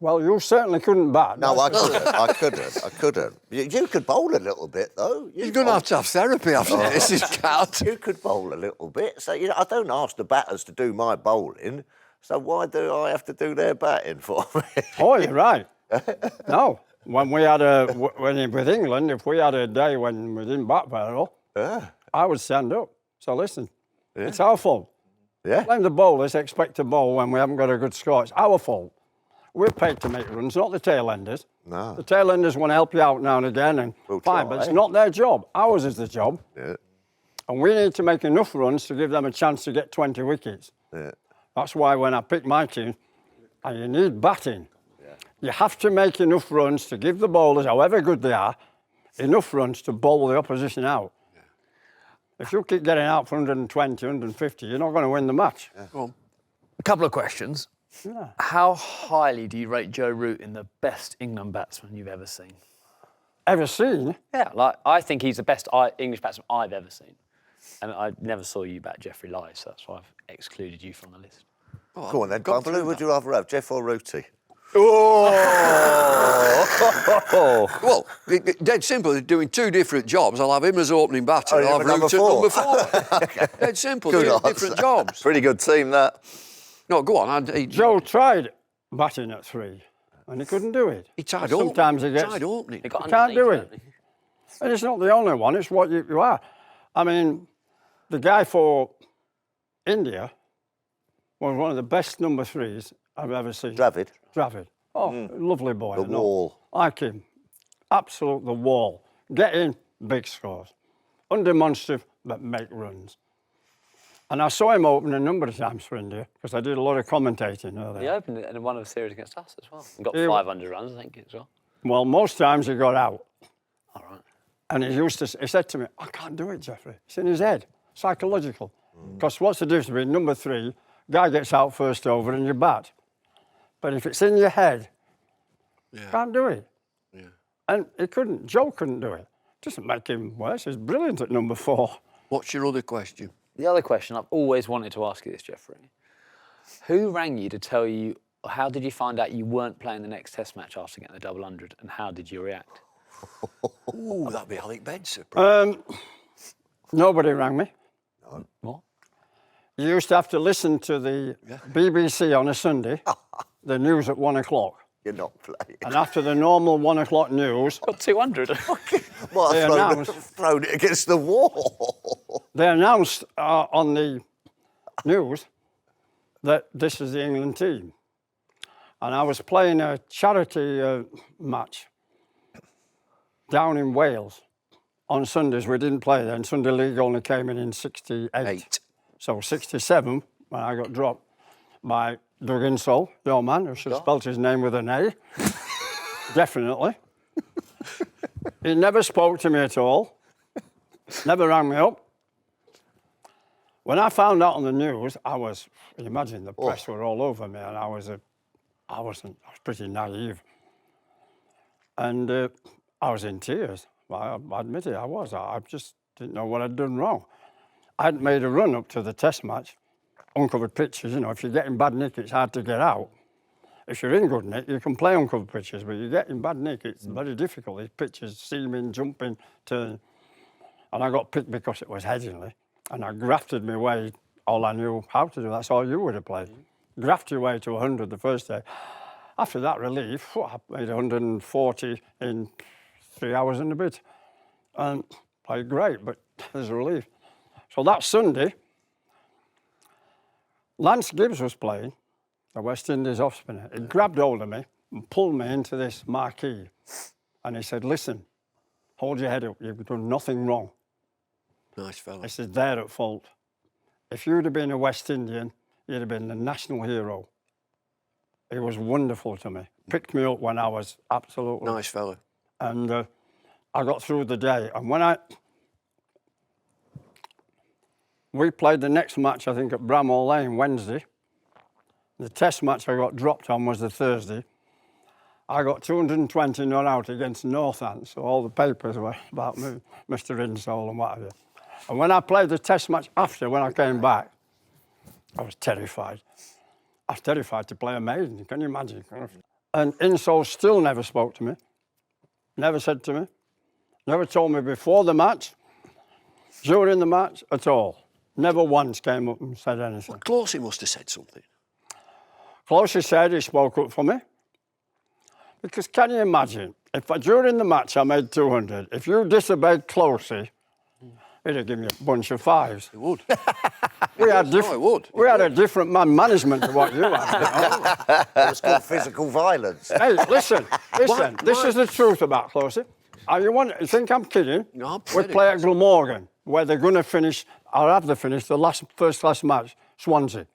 Well, you certainly couldn't bat. No, I couldn't. I couldn't. You could bowl a little bit, though. You're going to have therapy after this, is cat. You could bowl a little bit. So, I don't ask the batters to do my bowling. So why do I have to do their batting for me? Oh, you're right. No, when with England, if we had a day when we didn't bat very well, I would stand up. So listen, it's our fault. Yeah. Blame the bowlers expect to bowl when we haven't got a good score. It's our fault. We're paid to make runs, not the tail enders. No. The tail enders want to help you out now and again, and We'll fine, try. but it's not their job. Ours is the job. Yeah. And we need to make enough runs to give them a chance to get 20 wickets. Yeah. That's why when I pick my team, and you need batting, you have to make enough runs to give the bowlers, however good they are, enough runs to bowl the opposition out. Yeah. If you keep getting out for 120, 150, you're not going to win the match. Go on. A couple of questions. Yeah. How highly do you rate Joe Root in the best England batsman you've ever seen? Ever seen? Yeah, I think he's the best English batsman I've ever seen. And I never saw you bat Geoffrey live, so that's why I've excluded you from the list. Oh, Go on then, gone Bumble. through Who would that. you rather have, Jeff or Rooty? Well, dead simple. They're doing two different jobs. I'll have him as opening batter. Oh, I'll have you're Root number at number 4. Dead simple. Good Two answer. different jobs. Pretty good team, that. No, go on. Joe tried batting at 3, and he couldn't do it. He tried Sometimes opening. he gets. Tried opening. He got You can't do underneath, it. And it's not the only one, it's what you are. I mean, the guy for India was one of the best number 3s I've ever seen. Dravid. Dravid. Oh, lovely boy. The I know. wall. Like him. Absolute the wall. Get in, big scores. Undemonstrative, but make runs. And I saw him open a number of times for India, because I did a lot of commentating earlier. He opened it and won a series against us as well. And got He- 500 runs, I think, as well. Well, most times he got out. All right. And he said to me, I can't do it, Geoffrey. It's in his head, psychological. Because what's the difference between number 3, guy gets out first over and you bat. But if it's in your head, can't do it. Yeah. And he couldn't, Joe couldn't do it. Doesn't make him worse, he's brilliant at number 4. What's your other question? The other question, I've always wanted to ask you this, Geoffrey. Who rang you to tell you, or how did you find out you weren't playing the next Test match after getting the double 100, and how did you react? Oh, that'd be Alec Bedser. Nobody rang me. What? You used to have to listen to the BBC on a Sunday, the news at 1 o'clock. You're not playing. And after the normal 1 o'clock news, Got 200. Well, They I've announced- thrown it against the wall. they announced on the news that this is the England team. And I was playing a charity match down in Wales. On Sundays, we didn't play then. Sunday League only came in 68. So 67, when I got dropped by Doug Insall, your man, who should have spelt his name with an A. Definitely. He never spoke to me at all. Never rang me up. When I found out on the news, imagine the press were all over me, and I was pretty naive. And I was in tears. I admit it, I was. I just didn't know what I'd done wrong. I'd made a run up to the test match, uncovered pitches. You know, if you're getting bad nick, it's hard to get out. If you're in good nick, you can play uncovered pitches, but you get in bad nick, it's very difficult. These pitches, seaming, jumping, turning. And I got picked because it was Headingley, and I grafted my way all I knew how to do. That's all you would have played. Graft your way to 100 the first day. After that relief, I made 140 in 3 hours and a bit. And played great, but there's a relief. So that Sunday, Lance Gibbs was playing, the West Indies off spinner. He grabbed hold of me and pulled me into this marquee. And he said, listen, hold your head up, you've done nothing wrong. Nice fella. He said, they're at fault. If you'd have been a West Indian, you'd have been the national hero. He was wonderful to me. Picked me up when I was absolutely... Nice fella. And I got through the day. And we played the next match, I think, at Bramall Lane, Wednesday. The test match I got dropped on was the Thursday. I got 220 not out against Northants, so all the papers were about me, Mr. Insole and what have you. And when I played the test match after, when I came back, I was terrified. I was terrified to play a maiden, can you imagine? And Insole still never spoke to me, never said to me, never told me before the match, during the match, at all. Never once came up and said anything. Well, Closey must have said something. Closey said he spoke up for me. Because can you imagine, if during the match I made 200, if you disobeyed Closey, he'd have given me a bunch of fives. He would. We had it would. We had a different management to what you had. It was called physical violence. Hey, listen, this is the truth about Closey. You think I'm kidding? No, I'm We kidding. play at Glamorgan, where they're going to finish, or have they finished, the first-class match, Swansea.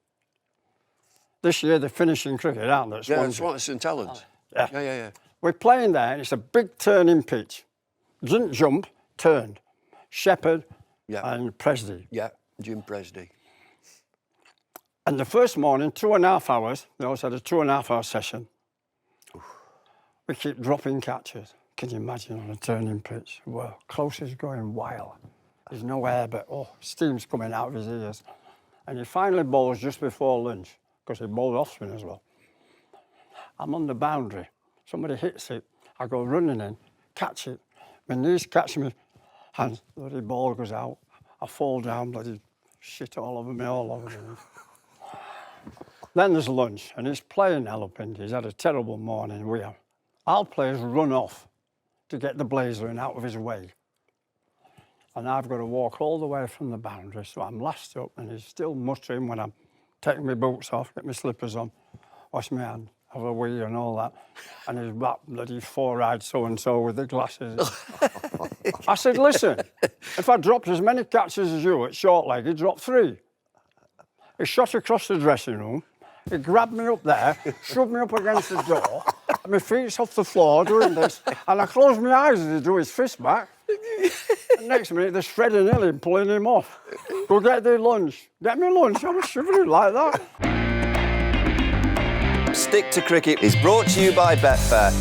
This year they're finishing cricket, aren't they, at Yeah, Swansea? Swansea St Helens. Yeah. Yeah. We're playing there, and it's a big turning pitch. Didn't jump, turned. Shepherd and Presdy. Yeah, Jim Presdy. And the first morning, 2.5 hours, they always had a 2.5-hour session. We keep dropping catches. Can you imagine on a turning pitch? Well, Closey's going wild. There's no air, but steam's coming out of his ears. And he finally bowls just before lunch, because he bowled off spin as well. I'm on the boundary. Somebody hits it. I go running in, catch it. My knees catch me, and bloody ball goes out. I fall down, bloody shit all over me, all over me. Then there's lunch, and he's playing Elephant. He's had a terrible morning. We have. Our players run off to get the blazer in out of his way. And I've got to walk all the way from the boundary, so I'm last up, and he's still muttering when I'm taking my boots off, get my slippers on, wash my hand, have a wee and all that. And he's that bloody four-eyed so-and-so with the glasses. I said, listen, if I dropped as many catches as you at short leg, he'd drop 3. He shot across the dressing room, he grabbed me up there, shoved me up against the door, and my feet's off the floor doing this, and I closed my eyes as he drew his fist back. And next minute, there's Fred and Ellie pulling him off. Go get their lunch. Get me lunch. I was shivering like that. Stick to Cricket is brought to you by Betfair.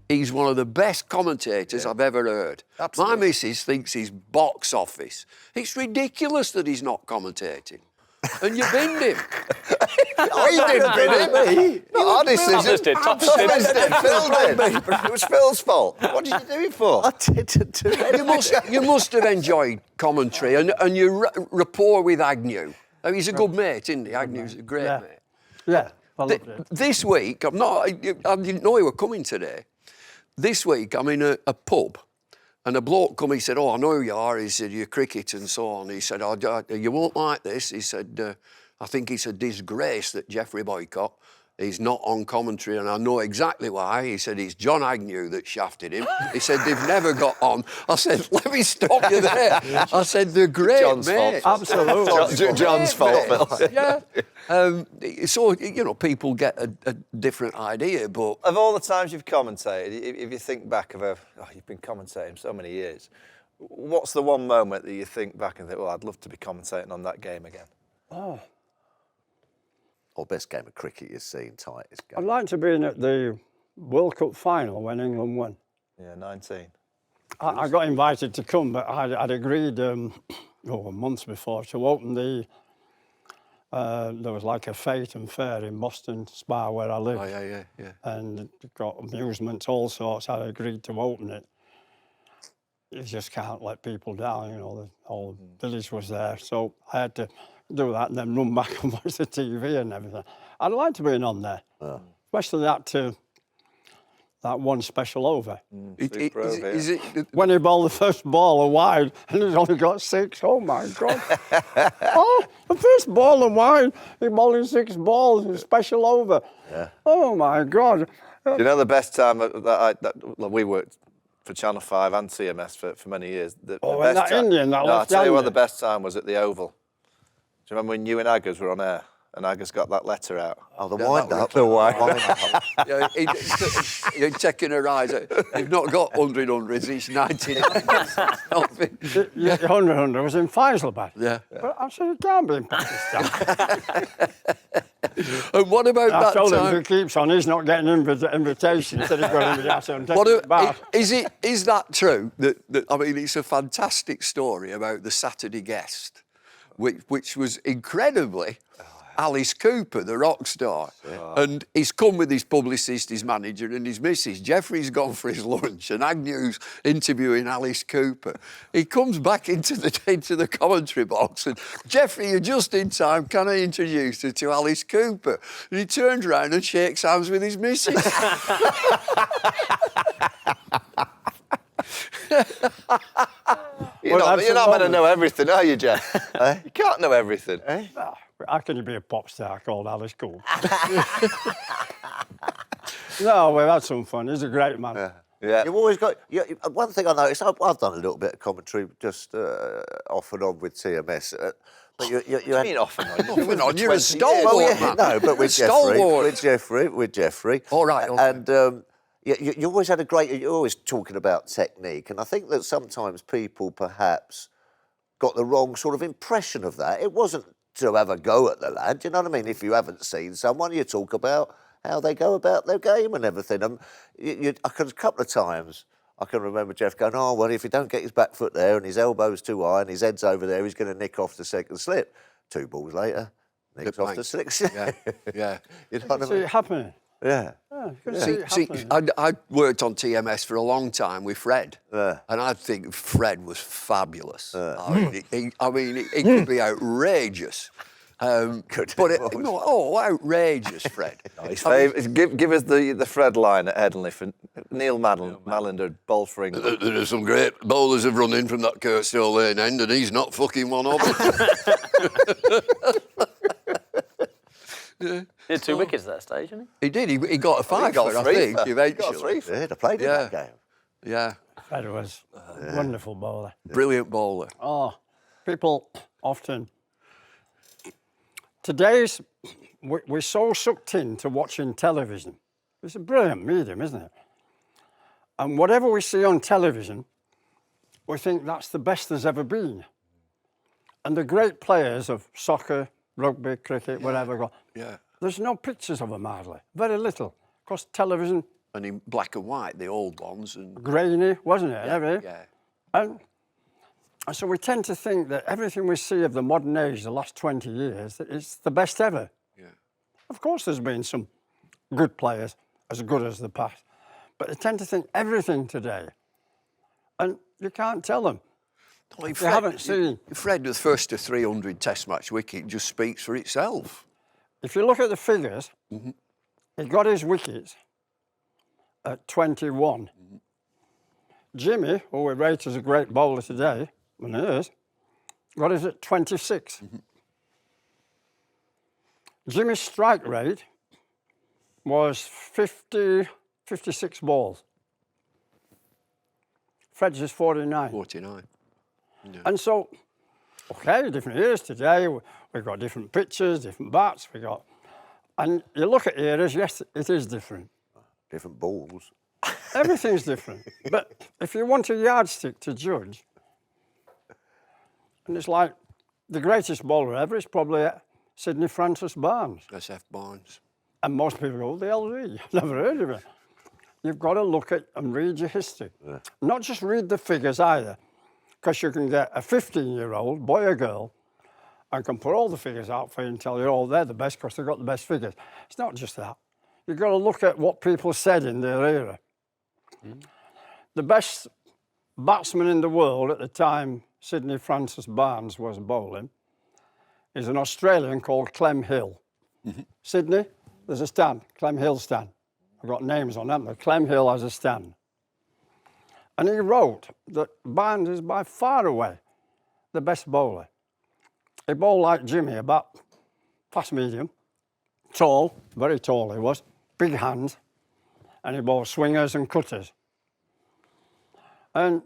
He's one of the best commentators I've ever heard. Absolutely. My missus thinks he's box office. It's ridiculous that he's not commentating. And you binned him. I didn't bin him. Not our decision. Tuffers did. Tuffers did. Phil did. It was Phil's fault. What did you do it for? I didn't do it. You must have enjoyed commentary and your rapport with Agnew. I mean, he's a good mate, isn't he? Agnew's a great mate. Yeah, I loved it. This week, I didn't know you were coming today. This week, I'm in a pub, and a bloke come, he said, I know who you are. He said, you're cricket and so on. He said, you won't like this. He said, I think it's a disgrace that Geoffrey Boycott is not on commentary, and I know exactly why. He said, it's John Agnew that shafted him. He said, they've never got on. I said, let me stop you there. I said, they're great, John's mate. fault. Absolutely. John's fault, Phil. Yeah. So, people get a different idea, but... Of all the times you've commentated, if you think back of you've been commentating so many years, what's the one moment that you think back and think, I'd love to be commentating on that game again? Or best game of cricket you've seen, tightest game. I'd like to be in at the World Cup final when England won. Yeah, 19. I got invited to come, but I'd agreed months before to open the. There was like a fete and fair in Boston Spa where I live. Oh, yeah. And it got amusements, all sorts. I agreed to open it. You just can't let people down, you know. The whole village was there, so I had to do that and then run back and watch the TV and everything. I'd like to be on there, especially that one special over. Is it When he bowled the first ball a wide and he's only got 6, oh my God. Oh, the first ball a wide, he bowled in 6 balls, a special over. Yeah. Oh my God. You know the best time that we worked for Channel 5 and CMS for many years. The and that Indian that I'll left tell you what handed. the best time was at the Oval. Do you remember when you and Aggers were on air and Aggers got that letter out? Oh, the wind-up. Yeah, you're taking a rise. You've not got 100 hundreds, it's 99. Nothing. Yeah, 100 was in Faisalabad. Yeah. But I said, it can't be in Pakistan. And what about I that told him if time? he keeps on, he's not getting invitations. He said he's got invitation. Is that true? That I mean, it's a fantastic story about the Saturday guest, which was incredibly Alice Cooper, the rock star. And he's come with his publicist, his manager and his missus. Geoffrey's gone for his lunch and Agnew's interviewing Alice Cooper. He comes back into the commentary box and, Geoffrey, you're just in time, can I introduce you to Alice Cooper? And he turns around and shakes hands with his missus. You're not going to know everything, are you, Jeff? You can't know everything. How can you be a pop star called Alice Cooper? No, we've had some fun. He's a great man. Yeah. You've always got... one thing I noticed, I've done a little bit of commentary just off and on with TMS. But you mean off and on? Off and on, you're a 20 stalwart, years. man. No, but with Stalwart. With Geoffrey. All right, okay. And you always had a great... You're always talking about technique, and I think that sometimes people perhaps got the wrong sort of impression of that. It wasn't to have a go at the lad, you know what I mean? If you haven't seen someone, you talk about how they go about their game and everything. And a couple of times, I can remember Jeff going, oh, well, if he don't get his back foot there and his elbow's too high and his head's over there, he's going to nick off the second slip. 2 balls later, nicks off the sixth. Yeah. You know what I See mean? it happening. Yeah. See, I worked on TMS for a long time with Fred, and I think Fred was fabulous. I mean, he could be outrageous. Outrageous, Fred. Give us the Fred line at Headingley for Neil Mallender, bowled for England. There are some great bowlers have run in from that Kirkstall Lane end, and he's not fucking one of them. He had 2 wickets at that stage, didn't he? He did. He got a 5, I think, eventually. I played in that game. Yeah. Fred was a wonderful bowler. Brilliant bowler. Oh, people often... We're so sucked into watching television. It's a brilliant medium, isn't it? And whatever we see on television, we think that's the best there's ever been. And the great players of soccer, rugby, cricket, whatever, there's no pictures of them hardly, very little. Because television... And in black and white, the old ones. And grainy, wasn't it? Yeah. And so we tend to think that everything we see of the modern age, the last 20 years, is the best ever. Yeah. Of course there's been some good players, as good as the past, but they tend to think everything today. And you can't tell them. You haven't seen... Fred, the first to 300 Test match wicket just speaks for itself. If you look at the figures, he got his wickets at 21. Jimmy, who we rate as a great bowler today, and he is, got his at 26. Jimmy's strike rate was 56 balls. Fred's is 49. 49. Yeah. And so, okay, different eras today. We've got different pitches, different bats. And you look at eras, yes, it is different. Different balls. Everything's different. But if you want a yardstick to judge, and it's like the greatest bowler ever is probably Sydney Francis Barnes. SF Barnes. And most people go, the LV, never heard of it. you've got to look at and read your history. Not just read the figures either, because you can get a 15-year-old, boy or girl, and can put all the figures out for you and tell you, oh, they're the best because they've got the best figures. It's not just that. You've got to look at what people said in their era. The best batsman in the world at the time Sydney Francis Barnes was bowling is an Australian called Clem Hill. Sydney, there's a stand, Clem Hill stand. I've got names on them, but Clem Hill has a stand. And he wrote that Barnes is by far away the best bowler. He bowled like Jimmy, about fast medium, tall, very tall he was, big hands, and he bowled swingers and cutters. And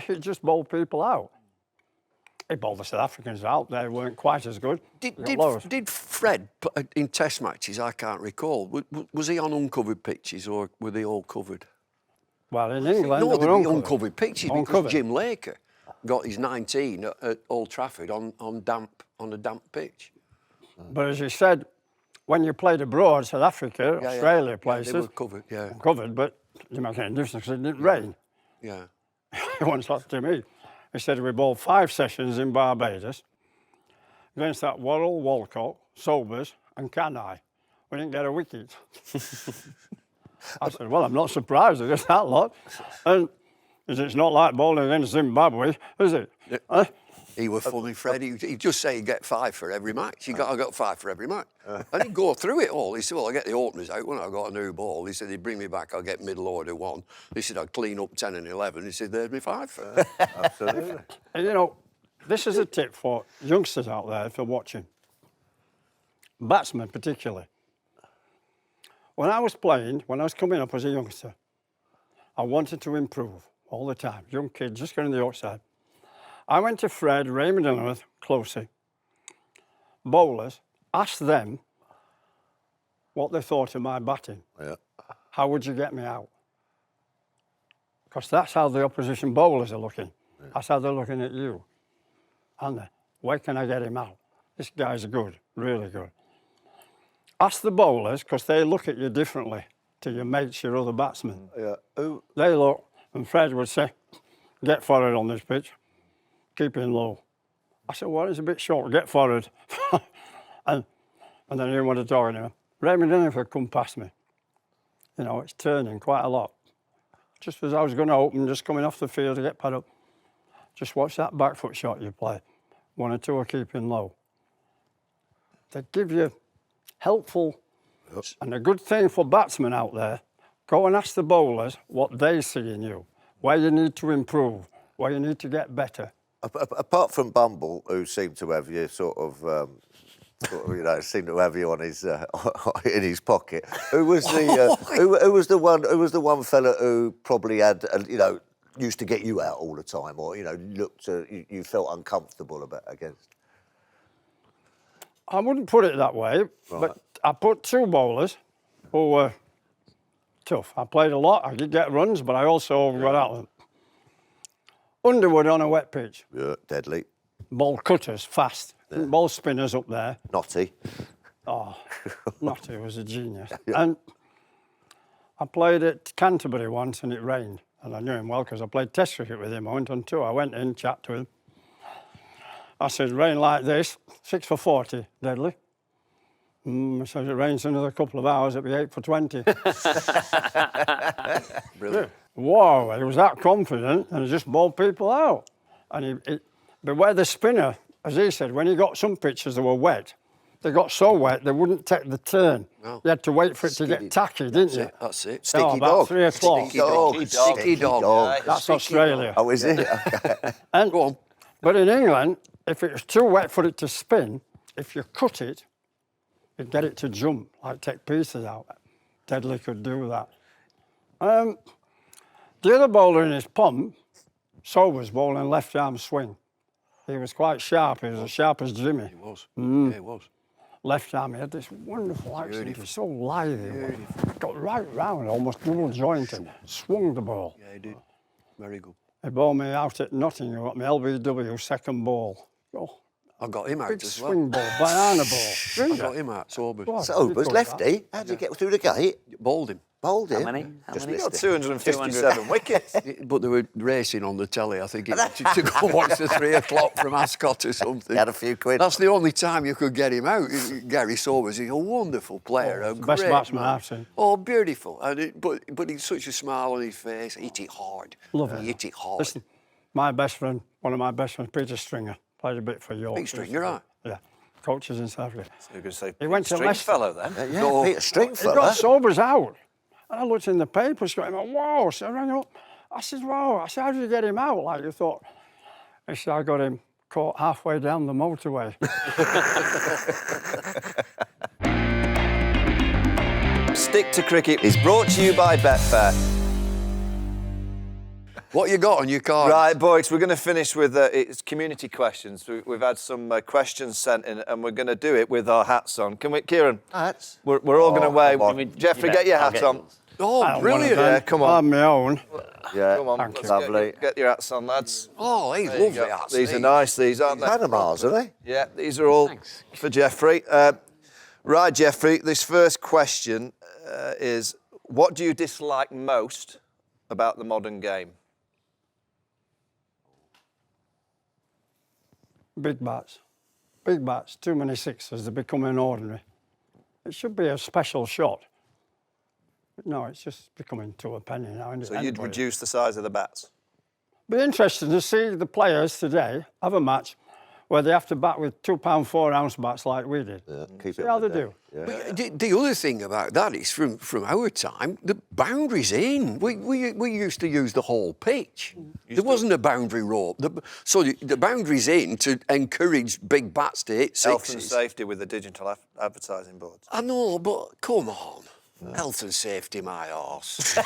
he just bowled people out. He bowled the South Africans out, they weren't quite as good. Did Fred, in test matches, I can't recall, was he on uncovered pitches or were they all covered? Well, in England, No, they they'd were be uncovered pitches Uncovered. because Jim Laker got his 19 at Old Trafford on a damp pitch. But as you said, when you played abroad, South Africa, Australia places, they were covered, yeah. Covered, but you might get a difference because it didn't rain. Yeah. He once said to me, he said we bowled 5 sessions in Barbados against that Worrell, Walcott, Sobers and Canai. We didn't get a wicket. I said, well, I'm not surprised against that lot. And he said, it's not like bowling against Zimbabwe, is it? Yeah. He was funny, Fred. He'd just say he'd get 5 for every match. I got 5 for every match. And he'd go through it all. He said, well, I get the openers out when I got a new ball. He said, he'd bring me back, I'll get middle order 1. He said, I'd clean up 10 and 11. He said, there's me 5. Absolutely. And, you know, this is a tip for youngsters out there if you're watching. Batsmen particularly. When I was playing, when I was coming up as a youngster, I wanted to improve all the time. Young kid, just getting the outside. I went to Fred, Raymond Illingworth, Closey, bowlers, asked them what they thought of my batting. Yeah. How would you get me out? Because that's how the opposition bowlers are looking. Yeah. That's how they're looking at you. And where can I get him out? This guy's good, really good. Ask the bowlers, because they look at you differently to your mates, your other batsmen. Yeah. They look, and Fred would say, get forward on this pitch. Keep him low. I said, well, it's a bit short, get forward. and then he didn't want to talk to him. Raymond Illingworth come past me. You know, it's turning quite a lot. Just as I was going to open, just coming off the field to get pad up, just watch that back foot shot you play. 1 or 2 are keeping low. They give you helpful, and a good thing for batsmen out there, go and ask the bowlers what they see in you, where you need to improve, where you need to get better. Apart from Bumble, who seemed to have you sort of seemed to have you on his in his pocket. Who was the who was the one fella who probably had used to get you out all the time, or looked you felt uncomfortable against? I wouldn't put it that way, but I put 2 bowlers who were tough. I played a lot. I did get runs, but I also got out of them. Underwood on a wet pitch. Yeah, deadly. Ball cutters, fast. Yeah. Ball spinners up there. Notty. Oh, Notty was a genius. Yeah. And I played at Canterbury once and it rained. And I knew him well because I played Test cricket with him. I went on tour. I went in, chat to him. I said, rain like this, 6 for 40, deadly. I said, it rains another couple of hours, it'll be 8 for 20. Brilliant. Wow, he was that confident and he just bowled people out. And but where the spinner, as he said, when he got some pitches that were wet, they got so wet they wouldn't take the turn. No. You had to wait for it to get tacky, didn't you? That's it. Sticky about dog. 3 o'clock. Sticky dog. That's Australia. Oh, is it? And, go on. But in England, if it was too wet for it to spin, if you cut it, you'd get it to jump, like take pieces out. Deadly could do that. The other bowler in his pump, Sobers bowling left-arm swing. He was quite sharp. He was as sharp as Jimmy. He was. Yeah, he was. Left arm, he had this wonderful accent. He was so lithe. Got right round, almost double jointed. Swung the ball. Yeah, he did. Very good. He bowled me out at Nottingham, got my LBW second ball. Oh, I got him out big as well. swing ball, banana ball. I got him out, Sobers. Sobers, lefty. How did you get through the gate? Bowled him. Bowled him. How many? Just many? He got missed it. 257 wickets. But they were racing on the telly, I think, to go watch the 3 o'clock from Ascot or something. He had a few quid. That's the only time you could get him out. Gary Sobers, he's a wonderful player, a best great batsman man. I've seen. Oh, beautiful. But he's such a smile on his face. He hit it hard. Lovely. He hit it hard. Listen, my best friend, one of my best friends, Peter Stringer, played a bit for York. Peter Stringer, right? Yeah, coaches in South Africa. You're going to say He went to Leicester. Stringfellow then. Yeah, No. Peter Stringfellow. He got Sobers out. And I looked in the papers, going, wow. So I rang up. I said, wow. I said, how did you get him out? Like you thought. He said, I got him caught halfway down the motorway. Stick to Cricket is brought to you by Betfair. What you got on your card? Right, boys, we're going to finish with it's community questions. We've had some questions sent in, and we're going to do it with our hats on. Can we, Kieran? Hats? We're all going to come on. wear. Jeffrey, get your hat on. Oh, brilliant. Yeah, come on. I'm my own. Yeah, Come on, Thank let's you. Lovely. Get your hats on, lads. Oh, he's There you lovely. go. hats, These are nice, these, aren't they? Panama's, are they? Yeah, these are all for Jeffrey. Right, Jeffrey, this first question is, what do you dislike most about the modern game? Big bats. Big bats, too many sixes, they're becoming ordinary. It should be a special shot. But no, it's just becoming to a penny now. So you'd reduce the size of the bats? Be interesting to see the players today have a match where they have to bat with 2 pound 4 ounce bats like we did. Yeah, keep See it how up they there. do. Yeah. But the other thing about that is, from our time, the boundaries in. We used to use the whole pitch. There wasn't a boundary rope. So the boundaries in to encourage big bats to hit Health and sixes. safety with the digital advertising boards. I know, but come on. Health and safety, my arse.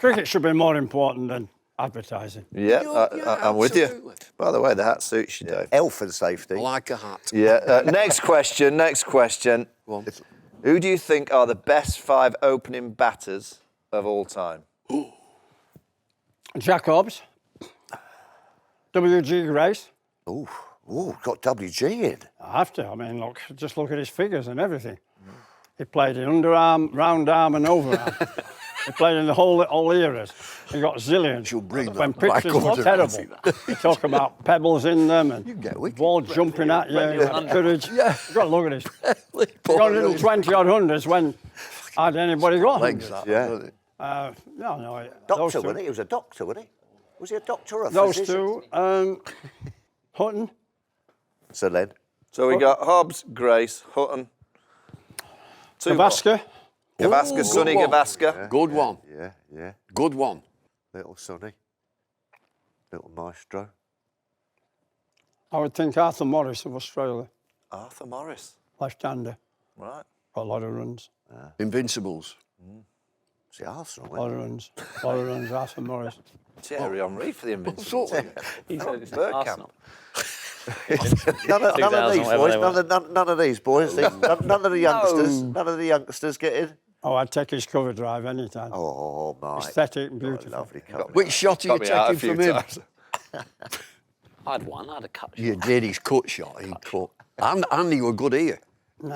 Cricket should be more important than advertising. Yeah, Yeah, I'm with you. absolutely. By the way, the hat suits you, Dave. Health and safety. Like a hat. Yeah. Next question. Go on. Who do you think are the best 5 opening batters of all time? Jack Hobbs, W.G. Grace. Ooh, got WG in. I have to. I mean, look, just look at his figures and everything. He played in underarm, round arm, and overarm. He played in all eras. He got zillions. You'll bring When that back pitches were under. terrible, you talk about pebbles in them and get wicked. ball jumping at you, and courage. Yeah. You've got to look at this. He got little 20-odd hundreds when had anybody got Legs hundreds. that, Yeah. don't it? No. Doctor, those two. wasn't he? He was a doctor, wasn't he? Was he a doctor or a Those physician? two. Hutton. So then, So we got Hobbs, Grace, Hutton. Gavaskar. Gavaskar, Ooh, Sonny good one. Gavaskar. Good one. yeah. Good one. Little Sonny. Little maestro. I would think Arthur Morris of Australia. Arthur Morris. Left-hander. Right. Got a lot of runs. Invincibles. Was it Arsenal? A lot of runs. A lot of runs, Arthur Morris. Thierry Henry for the Invincibles. He said it's Bergkamp. Arsenal. None of 2000, these whatever boys. they were. None of these boys. None of the youngsters. None of the youngsters get in. Oh, I'd take his cover drive anytime. Oh my! Aesthetic and beautiful. Lovely cover. Which shot are you Got me out a taking few from him? times. I had one. I had a cut. You did his cut shot. He cut. And he were good here.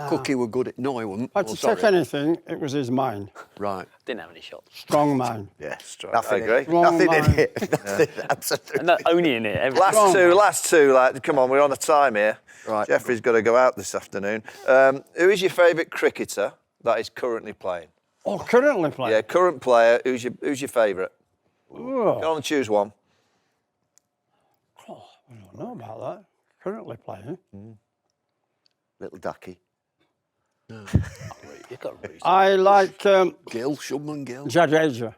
Cookie were good at... No, he wasn't. If I had to take anything, it was his mind. Right. Didn't have any shots. Strong mind. Yeah, I nothing. agree. In, nothing in Wrong it. Nothing. Absolutely. No, only in it. Every Last two, like, come on, we're on a time here. Right. Jeffrey's got to go out this afternoon. Who is your favourite cricketer that is currently playing? Oh, currently playing? Yeah, current player. Who's your favourite? Oh, Go on and choose one. I don't know about that. Currently playing. Little ducky. You've got a reason. I like Gill, Shubman Gill. Jadeja.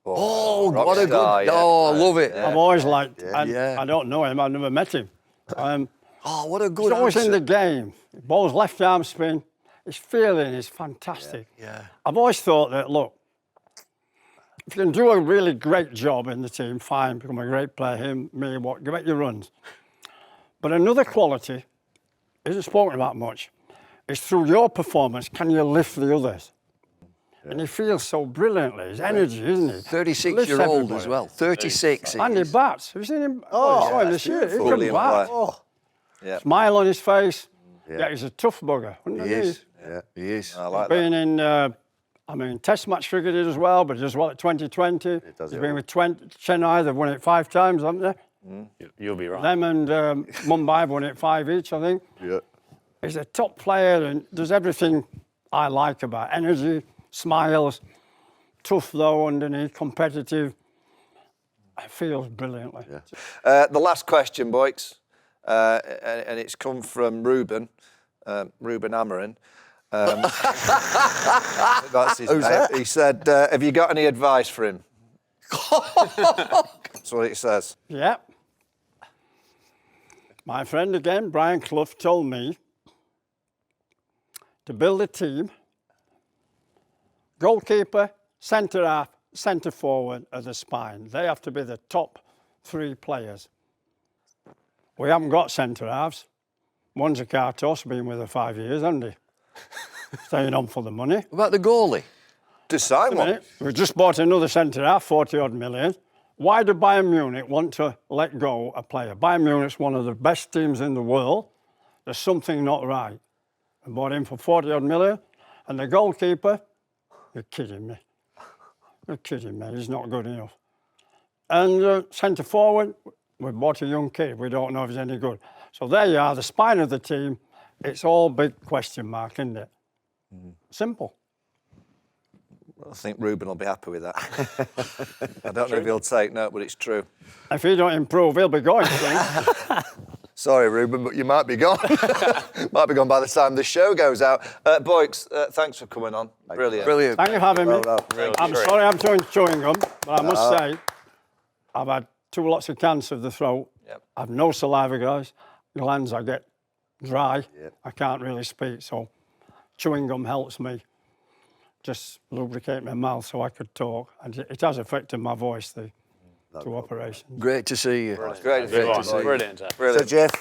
Oh, rock what a good... star, yeah. Oh, I love it. I've always liked. Yeah. I don't know him. I've never met him. Oh, what a good He's always answer. in the game. Ball's left arm spin. His feeling is fantastic. Yeah. I've always thought that, look, if you can do a really great job in the team, fine, become a great player, him, me, what, get your runs. But another quality, isn't spoken about much, is through your performance, can you lift the others? And he feels so brilliantly, his energy, isn't he? 36-year-old as well. 36. he And he is. bats. Have you seen him? Oh, saw him this year. He can Brilliant bat. player. Yeah. Smile on his face. Yeah, he's a tough bugger. He is. Yeah, he is. I like that. Been in I mean, Test match cricket as well, but just what, 2020? does He's it been all. with Chennai, they've won it 5 times, haven't they? You'll be right. Them and Mumbai have won it 5 each, I think. Yeah. He's a top player and does everything I like about energy, smiles, tough though underneath, competitive. It feels brilliantly. Yeah. The last question, Boyks, and it's come from Ruben Amorim. That's his Who's name. that? He said, have you got any advice for him? That's what it says. Yeah. My friend again, Brian Clough, told me to build a team, goalkeeper, centre half, centre forward are the spine. They have to be the top 3 players. We haven't got centre halves. One's a Cartos, been with her 5 years, hasn't he? Staying on for the money. What about the goalie? Decide one. We just bought another centre half, 40 odd million. Why do Bayern Munich want to let go a player? Bayern Munich's one of the best teams in the world. There's something not right. I bought him for 40 odd million. And the goalkeeper, you're kidding me. You're kidding me, he's not good enough. And centre forward, we bought a young kid. We don't know if he's any good. So there you are, the spine of the team. It's all big question mark, isn't it? Simple. I think Ruben will be happy with that. I don't know if he'll take note, but it's true. If he don't improve, he'll be going soon. Sorry, Ruben, but you might be gone. Might be gone by the time the show goes out. Boyks, thanks for coming on. Brilliant. Brilliant. Thank you for having me. Well done. I'm sorry I'm chewing gum, but I must say, I've had 2 lots of cancer of the throat. Yep. I've no saliva glands. I get dry. Yep. I can't really speak, so chewing gum helps me just lubricate my mouth so I could talk. And it has affected my voice, the 2 operations. Great to see you. Great to see you. Brilliant. So, Jeff,